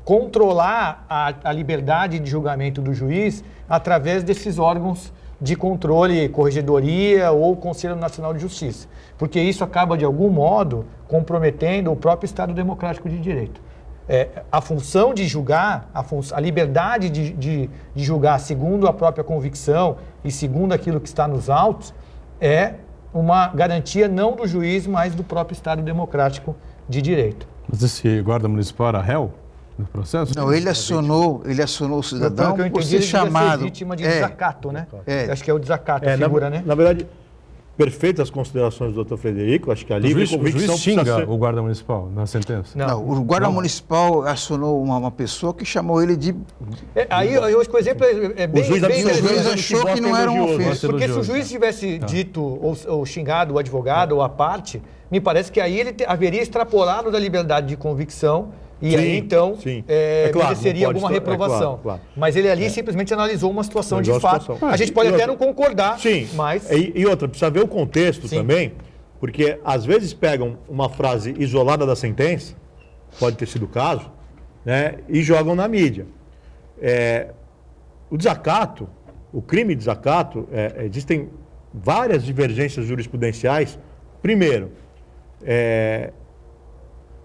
controlar a liberdade de julgamento do juiz através desses órgãos de controle, corregedoria ou Conselho Nacional de Justiça, porque isso acaba, de algum modo, comprometendo o próprio Estado Democrático de Direito. A função de julgar, a liberdade de julgar segundo a própria convicção e segundo aquilo que está nos autos, é uma garantia não do juiz, mas do próprio Estado Democrático de Direito. Mas esse guarda municipal era réu no processo? Não, ele acionou o cidadão por ser chamado. Ser vítima de desacato, né? Acho que é o desacato a figura, né? Na verdade, perfeitas considerações do Dr. Frederico, acho que ali o juiz xinga o guarda municipal na sentença? Não, o guarda municipal acionou uma pessoa que chamou ele de... Aí eu acho que o exemplo é bem... O juiz achou que não era uma ofensa. Porque se o juiz tivesse dito ou xingado o advogado ou a parte, me parece que aí ele haveria extrapolado da liberdade de convicção e aí, então, mereceria alguma reprovação. Claro. Mas ele ali simplesmente analisou uma situação de fato. A gente pode até não concordar, mas... E outra, precisa ver o contexto também, porque às vezes pegam uma frase isolada da sentença, pode ter sido o caso, né, e jogam na mídia. O desacato, o crime de desacato, existem várias divergências jurisprudenciais. Primeiro,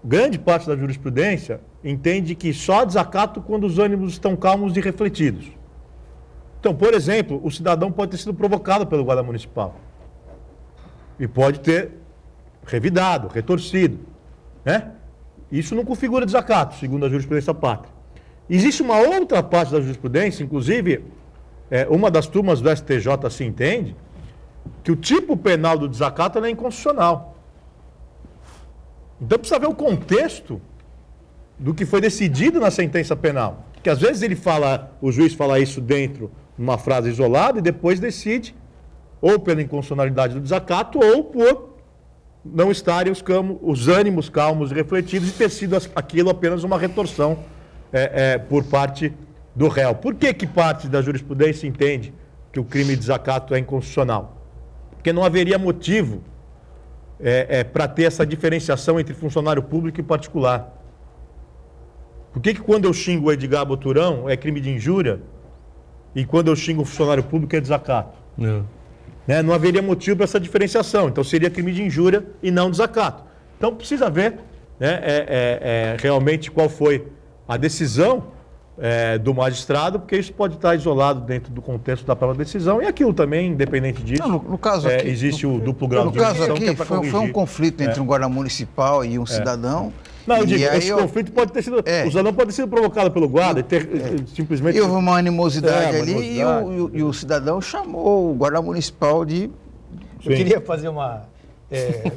grande parte da jurisprudência entende que só desacato quando os ânimos estão calmos e refletidos. Então, por exemplo, o cidadão pode ter sido provocado pelo guarda municipal e pode ter revidado, retorcido, né? Isso não configura desacato, segundo a jurisprudência pátria. Existe uma outra parte da jurisprudência, inclusive uma das turmas do STJ assim entende, que o tipo penal do desacato é inconstitucional. Então precisa ver o contexto do que foi decidido na sentença penal. Porque às vezes o juiz fala isso dentro, numa frase isolada, e depois decide, ou pela inconstitucionalidade do desacato, ou por não estarem os ânimos calmos e refletidos e ter sido aquilo apenas uma retorção por parte do réu. Por que parte da jurisprudência entende que o crime de desacato é inconstitucional? Porque não haveria motivo para ter essa diferenciação entre funcionário público e particular. Por que quando eu xingo o Edgar Boturão é crime de injúria e quando eu xingo um funcionário público é desacato? Não haveria motivo para essa diferenciação. Então seria crime de injúria e não desacato. Então precisa ver realmente qual foi a decisão do magistrado, porque isso pode estar isolado dentro do contexto da própria decisão. E aquilo também, independente disso, no caso aqui, existe o duplo grau de jurisdição. que é para corrigir. Foi um conflito entre um guarda municipal e um cidadão. Não, eu digo, esse conflito pode ter sido... O cidadão pode ter sido provocado pelo guarda e ter simplesmente... E houve uma animosidade ali e o cidadão chamou o guarda municipal de... Eu queria fazer uma...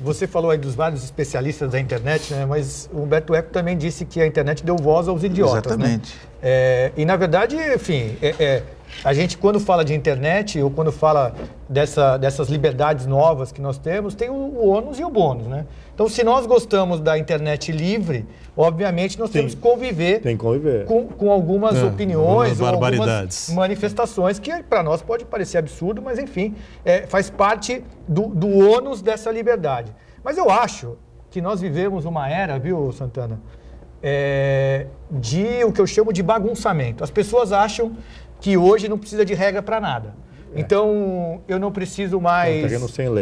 você falou aí dos vários especialistas da internet, né? Mas o Humberto Eco também disse que a internet deu voz aos idiotas. Exatamente. Né? E, na verdade, enfim, a gente, quando fala de internet, ou quando fala dessas liberdades novas que nós temos, tem o ônus e o bônus, né? Então, se nós gostamos da internet livre, obviamente nós temos que conviver, com algumas opiniões ou algumas manifestações que para nós pode parecer absurdo, mas enfim, faz parte do ônus dessa liberdade. Mas eu acho que nós vivemos uma era, viu, Santana, de o que eu chamo de bagunçamento. As pessoas acham que hoje não precisa de regra para nada. Então, eu não preciso mais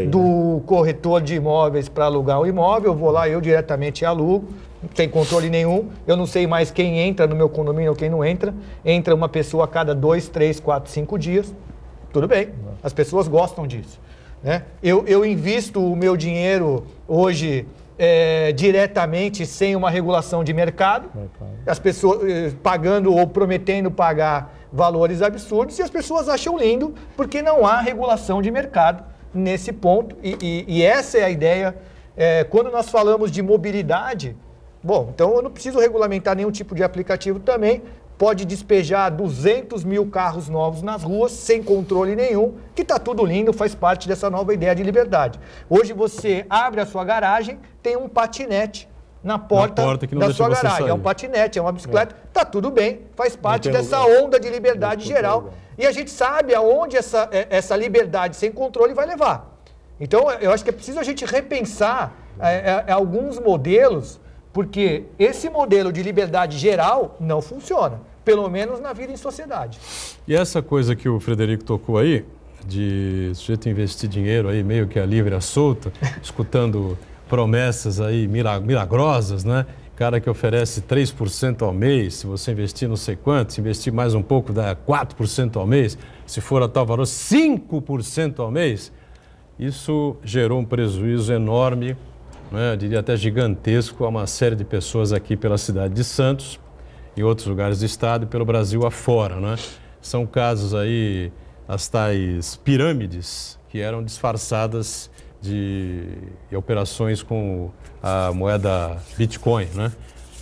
do corretor de imóveis para alugar o imóvel, eu vou lá, eu diretamente alugo, não tem controle nenhum, eu não sei mais quem entra no meu condomínio ou quem não entra, entra uma pessoa a cada 2, 3, 4, 5 dias, tudo bem, as pessoas gostam disso. Né? Eu invisto o meu dinheiro hoje diretamente, sem uma regulação de mercado, as pessoas pagando ou prometendo pagar valores absurdos, e as pessoas acham lindo porque não há regulação de mercado nesse ponto, e essa é a ideia. Quando nós falamos de mobilidade, bom, então eu não preciso regulamentar nenhum tipo de aplicativo também, pode despejar 200 mil carros novos nas ruas, sem controle nenhum, que está tudo lindo, faz parte dessa nova ideia de liberdade. Hoje você abre a sua garagem, tem um patinete na porta da sua garagem. É um patinete, é uma bicicleta, está tudo bem, faz parte dessa onda de liberdade geral. E a gente sabe aonde essa liberdade sem controle vai levar. Então, eu acho que é preciso a gente repensar alguns modelos, porque esse modelo de liberdade geral não funciona, pelo menos na vida em sociedade. E essa coisa que o Frederico tocou aí, de sujeito investir dinheiro aí meio que a livre, a solta, escutando promessas aí milagrosas, né? Cara que oferece 3% ao mês, se você investir não sei quanto, se investir mais um pouco dá 4% ao mês, se for a tal valor 5% ao mês, isso gerou um prejuízo enorme, né? Eu diria até gigantesco, a uma série de pessoas aqui pela cidade de Santos, em outros lugares do estado e pelo Brasil afora, né? São casos aí, as tais pirâmides que eram disfarçadas de operações com a moeda Bitcoin, né?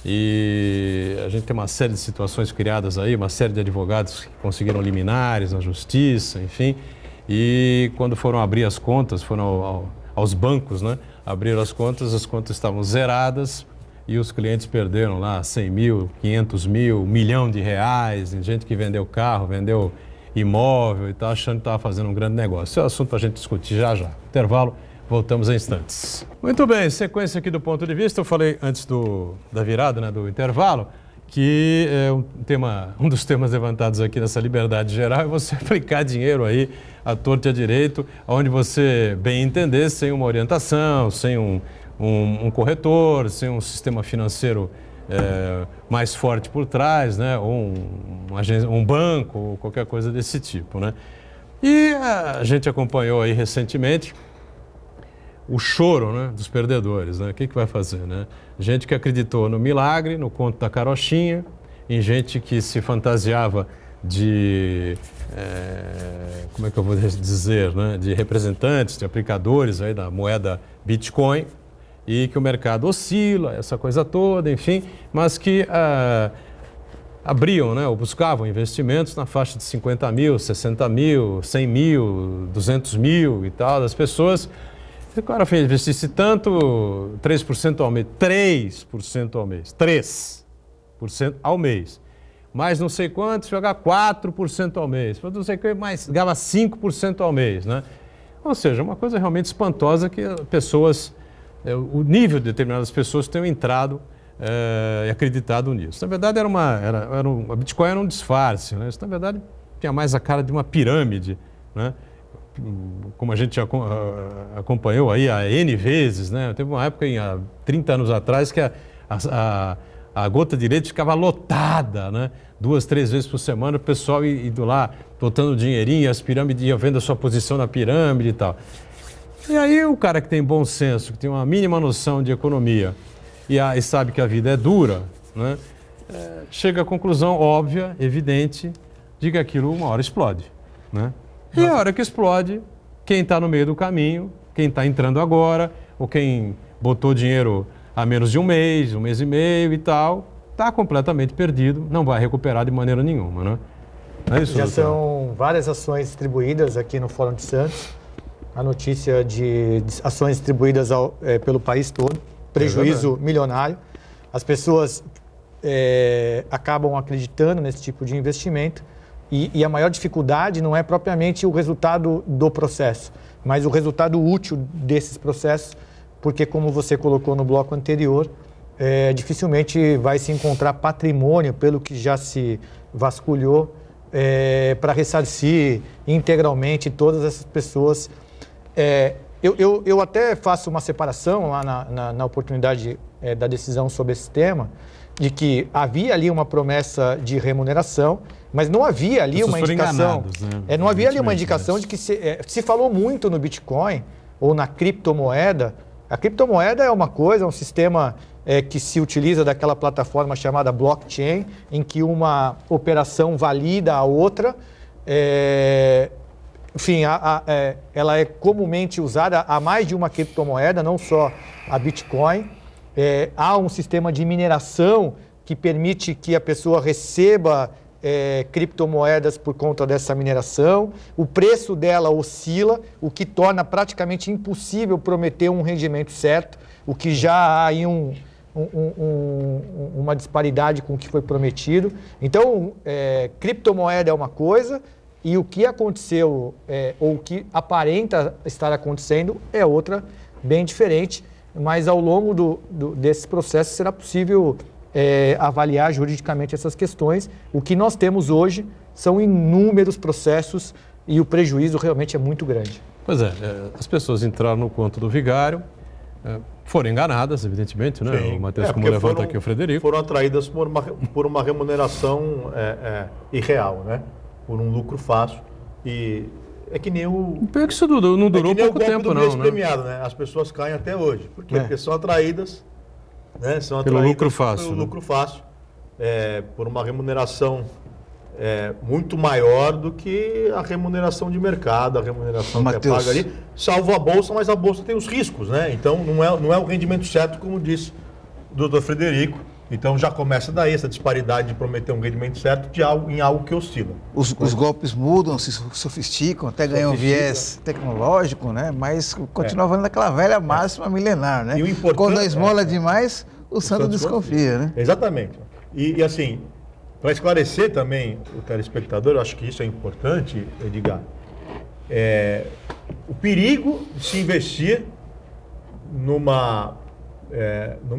E a gente tem uma série de situações criadas aí, uma série de advogados que conseguiram liminares na justiça, enfim, e quando foram abrir as contas, foram aos bancos, né? Abriram as contas estavam zeradas e os clientes perderam lá 100 mil, 500 mil, R$1 milhão, gente que vendeu carro, vendeu imóvel e tal, achando que estava fazendo um grande negócio. Esse é o assunto para a gente discutir já. Intervalo. Voltamos em instantes. Muito bem, sequência aqui do ponto de vista. Eu falei antes da virada, né, do intervalo, que um dos temas levantados aqui nessa liberdade geral é você aplicar dinheiro aí à torta e à direito, onde você bem entender, sem uma orientação, sem um corretor, sem um sistema financeiro mais forte por trás, né, ou um banco, ou qualquer coisa desse tipo, né? E a gente acompanhou aí recentemente o choro, né, dos perdedores, né? O que vai fazer, né? Gente que acreditou no milagre, no conto da carochinha, em gente que se fantasiava de, como é que eu vou dizer, né? De representantes, de aplicadores aí da moeda Bitcoin, e que o mercado oscila, essa coisa toda, enfim, mas que abriam, né, ou buscavam investimentos na faixa de 50 mil, 60 mil, 100 mil, 200 mil e tal, das pessoas. Se o cara investisse tanto, 3% ao mês, 3% ao mês, 3% ao mês, mais não sei quanto, jogar 4% ao mês, não sei o que, mais ganhava 5% ao mês, né? Ou seja, uma coisa realmente espantosa que pessoas, o nível de determinadas pessoas tenham entrado e acreditado nisso. Na verdade, a Bitcoin era um disfarce, né? Isso, na verdade, tinha mais a cara de uma pirâmide, né? Como a gente acompanhou aí há N vezes, né? Teve uma época, há 30 anos atrás, que a gota de leite ficava lotada, né? 2, 3 vezes por semana, o pessoal indo lá, botando dinheirinho, as pirâmides iam vendo a sua posição na pirâmide e tal. E aí o cara que tem bom senso, que tem uma mínima noção de economia e sabe que a vida é dura, né? Chega à conclusão óbvia, evidente, de que aquilo uma hora explode, né? E a hora que explode, quem está no meio do caminho, quem está entrando agora, ou quem botou dinheiro há menos de um mês e meio e tal, está completamente perdido, não vai recuperar de maneira nenhuma, né? É isso, já doutor? são várias ações distribuídas aqui no Fórum de Santos. A notícia de ações distribuídas pelo país todo, prejuízo milionário. As pessoas acabam acreditando nesse tipo de investimento e a maior dificuldade não é propriamente o resultado do processo, mas o resultado útil desses processos, porque como você colocou no bloco anterior, dificilmente vai se encontrar patrimônio pelo que já se vasculhou para ressarcir integralmente todas essas pessoas. Eu até faço uma separação lá na oportunidade da decisão sobre esse tema, de que havia ali uma promessa de remuneração, mas não havia ali uma indicação. Né? Não havia ali uma indicação de que se falou muito no Bitcoin ou na criptomoeda. A criptomoeda é uma coisa, é um sistema que se utiliza daquela plataforma chamada blockchain, em que uma operação valida a outra. Enfim, ela é comumente usada a mais de uma criptomoeda, não só a Bitcoin. Há um sistema de mineração que permite que a pessoa receba criptomoedas por conta dessa mineração. O preço dela oscila, o que torna praticamente impossível prometer um rendimento certo, o que já há aí uma disparidade com o que foi prometido. Então, criptomoeda é uma coisa e o que aconteceu ou o que aparenta estar acontecendo é outra bem diferente, mas ao longo desse processo será possível avaliar juridicamente essas questões. O que nós temos hoje são inúmeros processos e o prejuízo realmente é muito grande. Pois as pessoas entraram no conto do vigário, foram enganadas, evidentemente, né? Sim. O Matheus, como levanta aqui o Frederico. Foram atraídas por uma remuneração irreal, né? Por um lucro fácil. E é que nem o... Pior que isso não durou pouco tempo, não, né? Premiado, né? As pessoas caem até hoje. Por quê? Porque são atraídas, né? Pelo lucro fácil. Pelo lucro fácil. Por uma remuneração muito maior do que a remuneração de mercado, a remuneração que é paga ali, salvo a Bolsa, mas a Bolsa tem os riscos, né? Então não é o rendimento certo, como disse o doutor Frederico. Então já começa daí essa disparidade de prometer um rendimento certo em algo que oscila. Os golpes mudam, se sofisticam, até ganham um viés tecnológico, né? Mas continua valendo aquela velha máxima milenar, né? E quando a esmola demais, o santo desconfia, né? Exatamente. E assim, para esclarecer também o telespectador, eu acho que isso é importante, Edgar, o perigo de se investir numa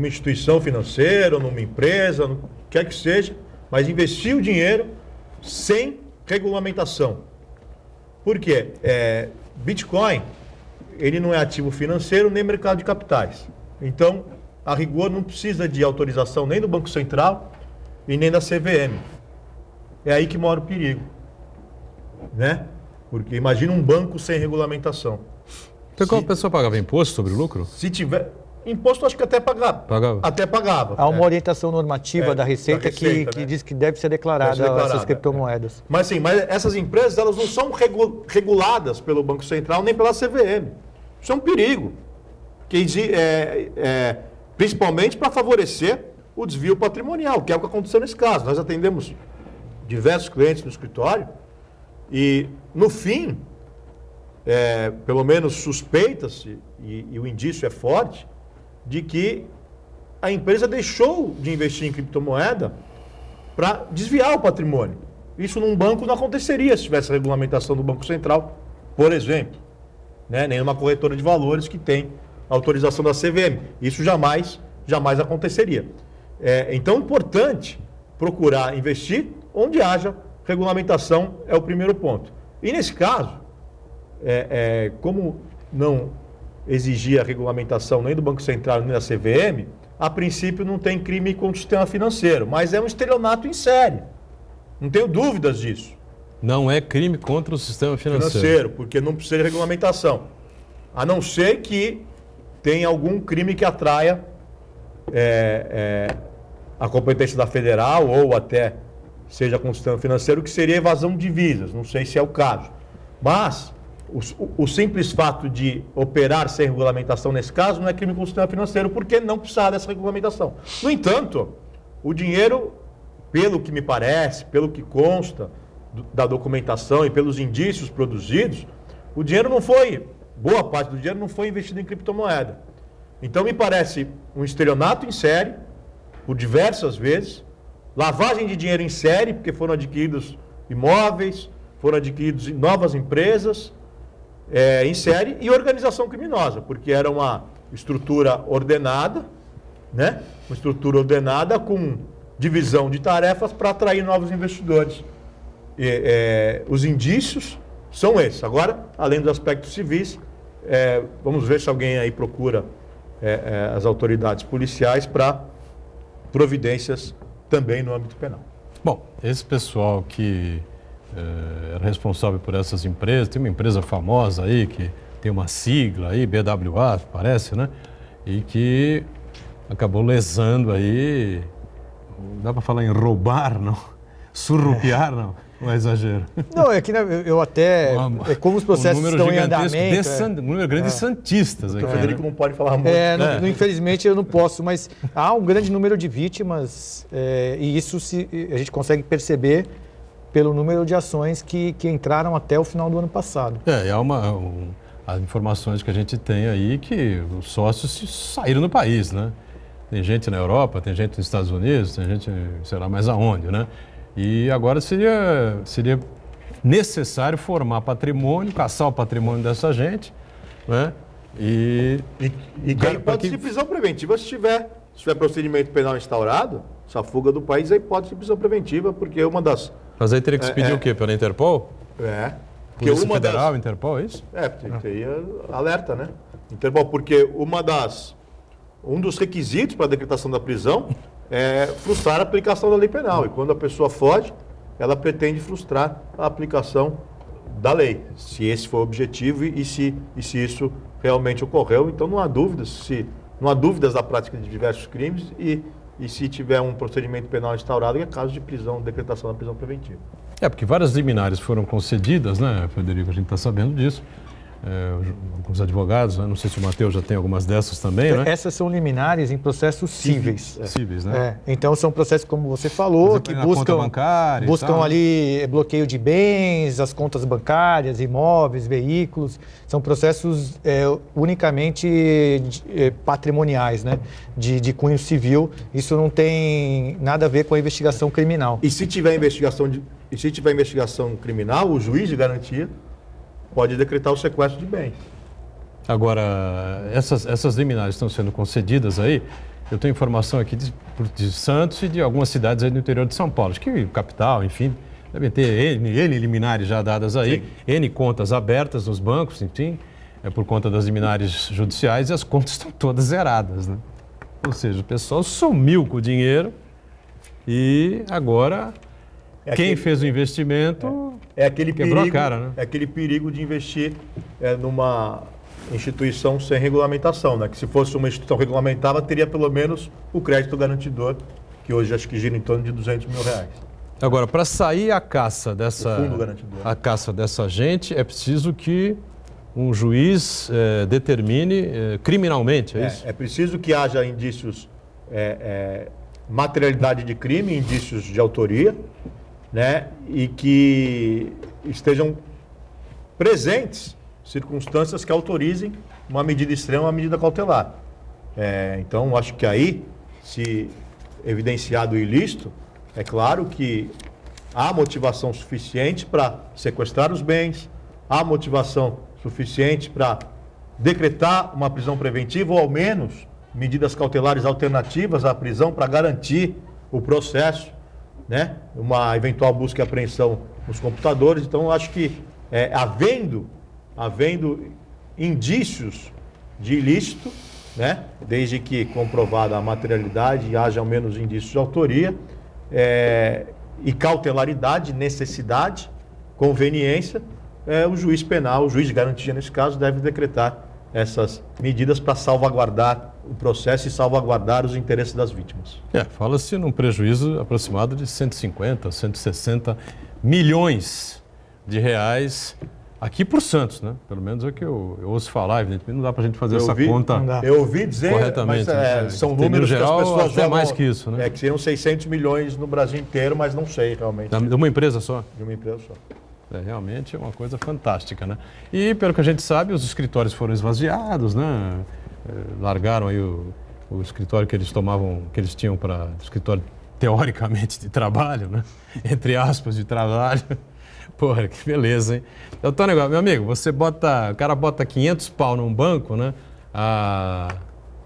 instituição financeira, numa empresa, no que quer que seja, mas investir o dinheiro sem regulamentação. Por quê? Bitcoin, ele não é ativo financeiro nem mercado de capitais. Então, a rigor, não precisa de autorização nem do Banco Central e nem da CVM. É aí que mora o perigo, né? Porque imagina um banco sem regulamentação. Então, a pessoa pagava imposto sobre o lucro? Se tiver... Imposto acho que até pagava. Até pagava. Há uma orientação normativa da Receita, que diz que deve ser declarada essas criptomoedas. Mas essas empresas elas não são reguladas pelo Banco Central nem pela CVM. Isso é um perigo. Principalmente para favorecer o desvio patrimonial, que é o que aconteceu nesse caso. Nós atendemos diversos clientes no escritório e, no fim, pelo menos suspeita-se, e o indício é forte, de que a empresa deixou de investir em criptomoeda para desviar o patrimônio. Isso num banco não aconteceria se tivesse a regulamentação do Banco Central, por exemplo, né? Nem numa corretora de valores que tem autorização da CVM. Isso jamais aconteceria. Então é importante procurar investir onde haja regulamentação, é o primeiro ponto. E nesse caso, como não exigia a regulamentação nem do Banco Central nem da CVM, a princípio não tem crime contra o sistema financeiro, mas é um estelionato em série. Não tenho dúvidas disso. Não é crime contra o sistema financeiro. Porque não precisa de regulamentação. A não ser que tenha algum crime que atraia a competência da federal ou até seja com o sistema financeiro, que seria evasão de divisas. Não sei se é o caso. Mas o simples fato de operar sem regulamentação nesse caso não é crime com o sistema financeiro, porque não precisa dessa regulamentação. No entanto, o dinheiro, pelo que me parece, pelo que consta da documentação e pelos indícios produzidos, o dinheiro não foi, boa parte do dinheiro não foi investido em criptomoeda. Então me parece um estelionato em série, por diversas vezes, lavagem de dinheiro em série, porque foram adquiridos imóveis, foram adquiridos novas empresas em série, e organização criminosa, porque era uma estrutura ordenada, né? Uma estrutura ordenada com divisão de tarefas para atrair novos investidores. Os indícios são esses. Agora, além dos aspectos civis, vamos ver se alguém aí procura as autoridades policiais para providências também no âmbito penal. Bom, esse pessoal que era responsável por essas empresas, tem uma empresa famosa aí que tem uma sigla aí, BWA, parece, né? E que acabou lesando aí, dá para falar em roubar, não? Surrupiar, não? Não é exagero. Não, é que eu até... como os processos estão em andamento... Um número grande de santistas aqui. O Frederico não pode falar muito. Infelizmente eu não posso, mas há um grande número de vítimas e isso a gente consegue perceber pelo número de ações que entraram até o final do ano passado. As informações que a gente tem aí que os sócios saíram do país, né? Tem gente na Europa, tem gente nos Estados Unidos, tem gente, sei lá mais aonde, né? E agora seria necessário formar patrimônio, caçar o patrimônio dessa gente, né? E hipótese de prisão preventiva, se tiver procedimento penal instaurado, essa fuga do país é hipótese de prisão preventiva, porque uma das... Mas aí teria que se pedir o quê? Pela Interpol? Porque Polícia Federal, Interpol, é isso? Teria alerta, né? Interpol, porque um dos requisitos para a decretação da prisão é frustrar a aplicação da lei penal. E quando a pessoa foge, ela pretende frustrar a aplicação da lei, se esse for o objetivo e se isso realmente ocorreu. Então não há dúvidas da prática de diversos crimes e se tiver um procedimento penal instaurado, é caso de prisão, decretação da prisão preventiva. Porque várias liminares foram concedidas, né, Frederico? A gente está sabendo disso. Alguns advogados, né? Não sei se o Matheus já tem algumas dessas também, né? Essas são liminares em processos cíveis. Cíveis, né? Então são processos, como você falou, que buscam ali bloqueio de bens, as contas bancárias, imóveis, veículos. São processos unicamente patrimoniais, né? De cunho civil. Isso não tem nada a ver com a investigação criminal. E se tiver investigação criminal, o juiz de garantia pode decretar o sequestro de bens. Agora, essas liminares estão sendo concedidas aí, eu tenho informação aqui de Santos e de algumas cidades aí no interior de São Paulo, acho que capital, enfim, devem ter N liminares já dadas aí, sim. N contas abertas nos bancos, enfim, por conta das liminares judiciais, e as contas estão todas zeradas, né? Ou seja, o pessoal sumiu com o dinheiro e agora quem fez o investimento... quebrou a cara, né? É aquele perigo de investir numa instituição sem regulamentação, né? Que se fosse uma instituição regulamentada, teria pelo menos o crédito garantidor, que hoje acho que gira em torno de R$200 mil. Agora, para sair a caça dessa gente, é preciso que um juiz determine criminalmente, é isso? É preciso que haja indícios materialidade de crime, indícios de autoria, né? E que estejam presentes circunstâncias que autorizem uma medida extrema, uma medida cautelar. Então, acho que aí, se evidenciado o ilícito, é claro que há motivação suficiente para sequestrar os bens, há motivação suficiente para decretar uma prisão preventiva ou, ao menos, medidas cautelares alternativas à prisão para garantir o processo, né? Uma eventual busca e apreensão nos computadores. Então, acho que, havendo indícios de ilícito, né? Desde que comprovada a materialidade e haja ao menos indícios de autoria, e cautelaridade, necessidade, conveniência, o juiz penal, o juiz de garantia nesse caso, deve decretar essas medidas para salvaguardar o processo e salvaguardar os interesses das vítimas. Fala-se num prejuízo aproximado de 150, 160 milhões de reais aqui por Santos, né? Pelo menos é o que eu ouço falar, evidentemente não dá para a gente fazer essa conta Eu ouvi dizer, corretamente, mas são números geral, que as pessoas até jogam, mais que isso, né? Que seriam 600 milhões no Brasil inteiro, mas não sei realmente. De uma empresa só? De uma empresa só. Realmente é uma coisa fantástica, né? E pelo que a gente sabe, os escritórios foram esvaziados, né? Largaram aí o escritório que eles tinham para escritório teoricamente de trabalho, né? Entre aspas, de trabalho. Porra, que beleza, hein? Então, meu amigo, o cara bota 500 pau num banco, né?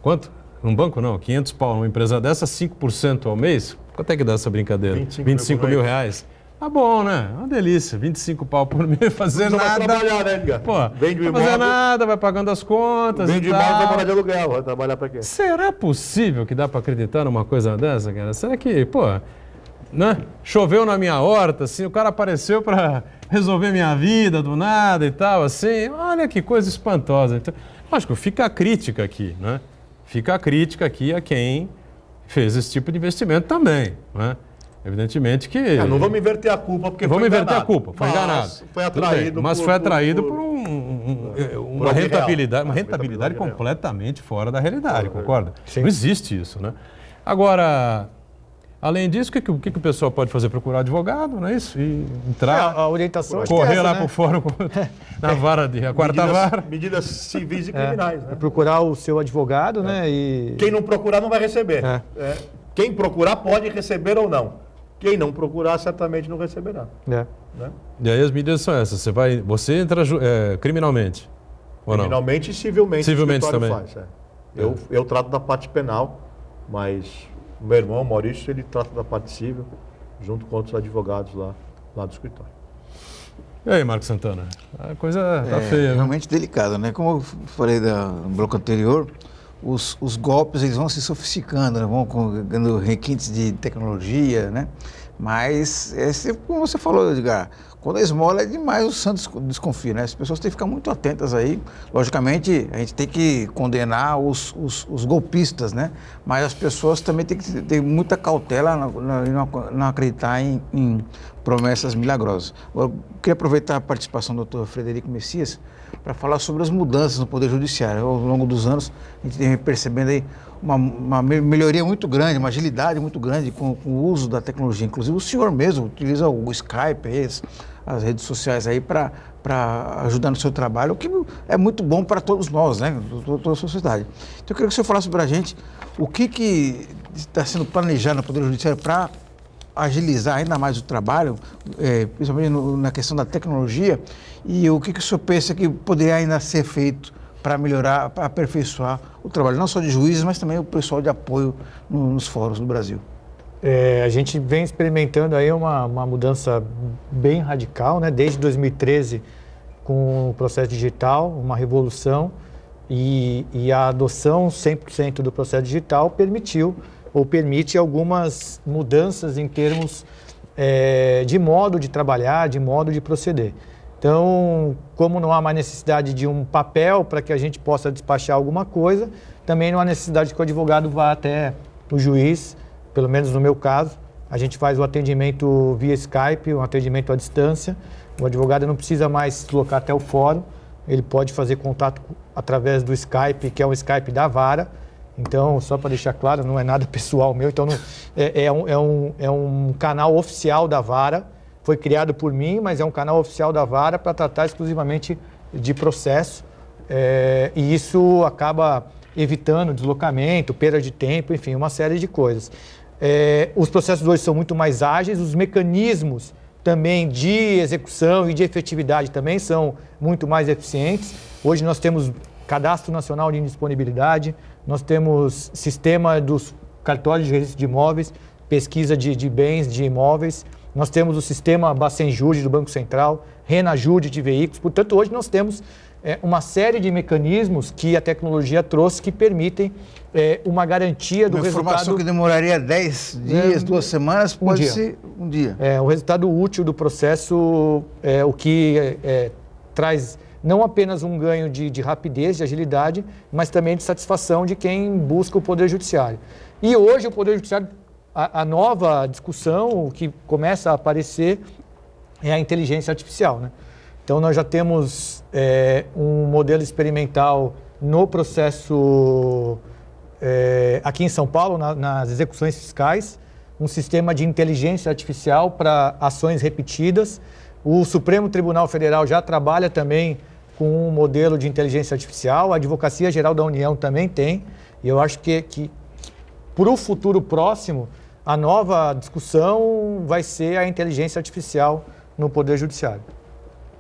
Quanto? Num banco não, 500 pau numa empresa dessa, 5% ao mês. Quanto é que dá essa brincadeira? 25 mil reais. Tá bom, né? Uma delícia. 25 pau por mês, fazer nada. Vai trabalhar, né, Edgar? Pô, vende não vai fazer nada, vai pagando as contas vende e tal. imóvel, vai morar de aluguel, vai trabalhar pra quê? Será possível que dá pra acreditar numa coisa dessa, cara? Será que, né? Choveu na minha horta, assim, o cara apareceu pra resolver minha vida do nada e tal, assim. Olha que coisa espantosa. Então, lógico, fica a crítica aqui, né? Fica a crítica aqui a quem fez esse tipo de investimento também, né? Evidentemente que... não vamos inverter a culpa, porque vamos foi enganado. inverter a culpa, foi enganado. Foi atraído foi atraído por uma rentabilidade completamente fora da realidade, concorda? Sim. Não existe isso, né? Agora, além disso, o que o pessoal pode fazer? Procurar advogado, não é isso? E entrar, a orientação correr lá né? para o fórum na vara a quarta vara. Medidas civis e criminais, né? Procurar o seu advogado, né? E... Quem não procurar não vai receber. Quem procurar pode receber ou não. Quem não procurar certamente não receberá. Né? E aí as medidas são essas. Você entra criminalmente. Ou não? Criminalmente e civilmente. Civilmente também. Faz, eu trato da parte penal, mas o meu irmão, Maurício, ele trata da parte civil, junto com outros advogados lá do escritório. E aí, Marcos Santana? A coisa tá feia, né? Realmente delicada, né? Como eu falei no bloco anterior, os golpes eles vão se sofisticando, né? Vão ganhando requintes de tecnologia, né? Mas, como você falou, Edgar, quando a esmola é demais, o Santos desconfia, né? As pessoas têm que ficar muito atentas aí. Logicamente, a gente tem que condenar os golpistas, né? Mas as pessoas também têm que ter muita cautela e não acreditar em promessas milagrosas. Eu queria aproveitar a participação do Dr. Frederico Messias para falar sobre as mudanças no Poder Judiciário. Ao longo dos anos, a gente tem percebendo aí uma melhoria muito grande, uma agilidade muito grande com o uso da tecnologia. Inclusive o senhor mesmo utiliza o Skype, as redes sociais aí para ajudar no seu trabalho, o que é muito bom para todos nós, né? Toda a sociedade. Então eu queria que o senhor falasse para a gente o que está sendo planejado no Poder Judiciário para agilizar ainda mais o trabalho, principalmente na questão da tecnologia, e o que o senhor pensa que poderia ainda ser feito para melhorar, para aperfeiçoar o trabalho, não só de juízes, mas também o pessoal de apoio nos fóruns do Brasil. A gente vem experimentando aí uma mudança bem radical, né? Desde 2013, com o processo digital, uma revolução, e a adoção 100% do processo digital permite algumas mudanças em termos de modo de trabalhar, de modo de proceder. Então, como não há mais necessidade de um papel para que a gente possa despachar alguma coisa, também não há necessidade que o advogado vá até o juiz, pelo menos no meu caso. A gente faz o atendimento via Skype, um atendimento à distância. O advogado não precisa mais se deslocar até o fórum, ele pode fazer contato através do Skype, que é o Skype da vara, Então, só para deixar claro, não é nada pessoal meu, então é um canal oficial da Vara, foi criado por mim, mas é um canal oficial da Vara para tratar exclusivamente de processo, e isso acaba evitando deslocamento, perda de tempo, enfim, uma série de coisas. Os processos hoje são muito mais ágeis, os mecanismos também de execução e de efetividade também são muito mais eficientes. Hoje nós temos Cadastro Nacional de Indisponibilidade, nós temos sistema dos cartórios de registro de imóveis, pesquisa de bens, de imóveis, nós temos o sistema Bacenjude do Banco Central, Renajude de veículos. Portanto, hoje nós temos uma série de mecanismos que a tecnologia trouxe que permitem uma garantia do resultado. Uma informação que demoraria 10 dias, 2 semanas, pode ser um dia. O resultado útil do processo é o que traz não apenas um ganho de rapidez, de agilidade, mas também de satisfação de quem busca o Poder Judiciário. E hoje o Poder Judiciário, a nova discussão que começa a aparecer é a inteligência artificial, né? Então nós já temos um modelo experimental no processo aqui em São Paulo, nas execuções fiscais, um sistema de inteligência artificial para ações repetidas. O Supremo Tribunal Federal já trabalha também com um modelo de inteligência artificial, a Advocacia Geral da União também tem, e eu acho que para o futuro próximo, a nova discussão vai ser a inteligência artificial no Poder Judiciário.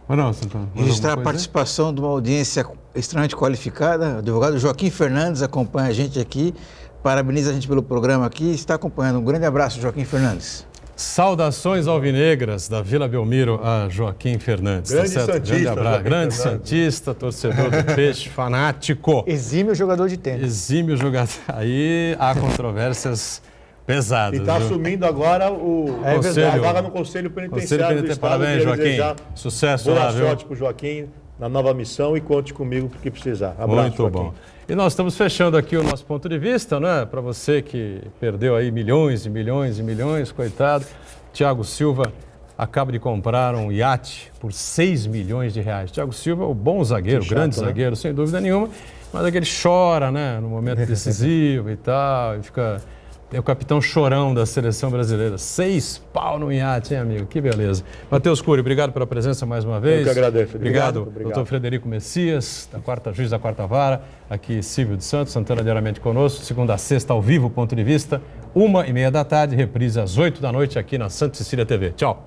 Não, Santana, registrar a participação de uma audiência extremamente qualificada. O advogado Joaquim Fernandes acompanha a gente aqui, parabeniza a gente pelo programa aqui, está acompanhando. Um grande abraço, Joaquim Fernandes. Saudações alvinegras da Vila Belmiro a Joaquim Fernandes. Grande santista. Grande abraço. Grande santista, torcedor do Peixe, fanático. Exímio jogador de tênis. Exímio jogador. Aí há controvérsias pesadas. E está assumindo agora a vaga no Conselho Penitenciário do Estado. Parabéns, Joaquim. Sucesso lá, viu? Boa sorte para o Joaquim na nova missão e conte comigo porque precisar. Abraço, muito Joaquim. bom. E nós estamos fechando aqui o nosso ponto de vista, né? Para você que perdeu aí milhões e milhões e milhões, coitado. Thiago Silva acaba de comprar um iate por 6 milhões de reais. Thiago Silva, o bom zagueiro, chato, grande né? zagueiro, sem dúvida nenhuma, mas aquele chora, né? No momento decisivo e tal, e fica... É o capitão chorão da seleção brasileira. 6 pau no iate, hein, amigo? Que beleza. Matheus Cury, obrigado pela presença mais uma vez. Eu que agradeço. Obrigado, doutor Frederico Messias, juiz da quarta vara, aqui Silvio de Santos, Santana diariamente conosco, segunda a sexta ao vivo, ponto de vista, 1h30 da tarde, reprise às 8 da noite aqui na Santa Cecília TV. Tchau.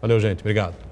Valeu, gente. Obrigado.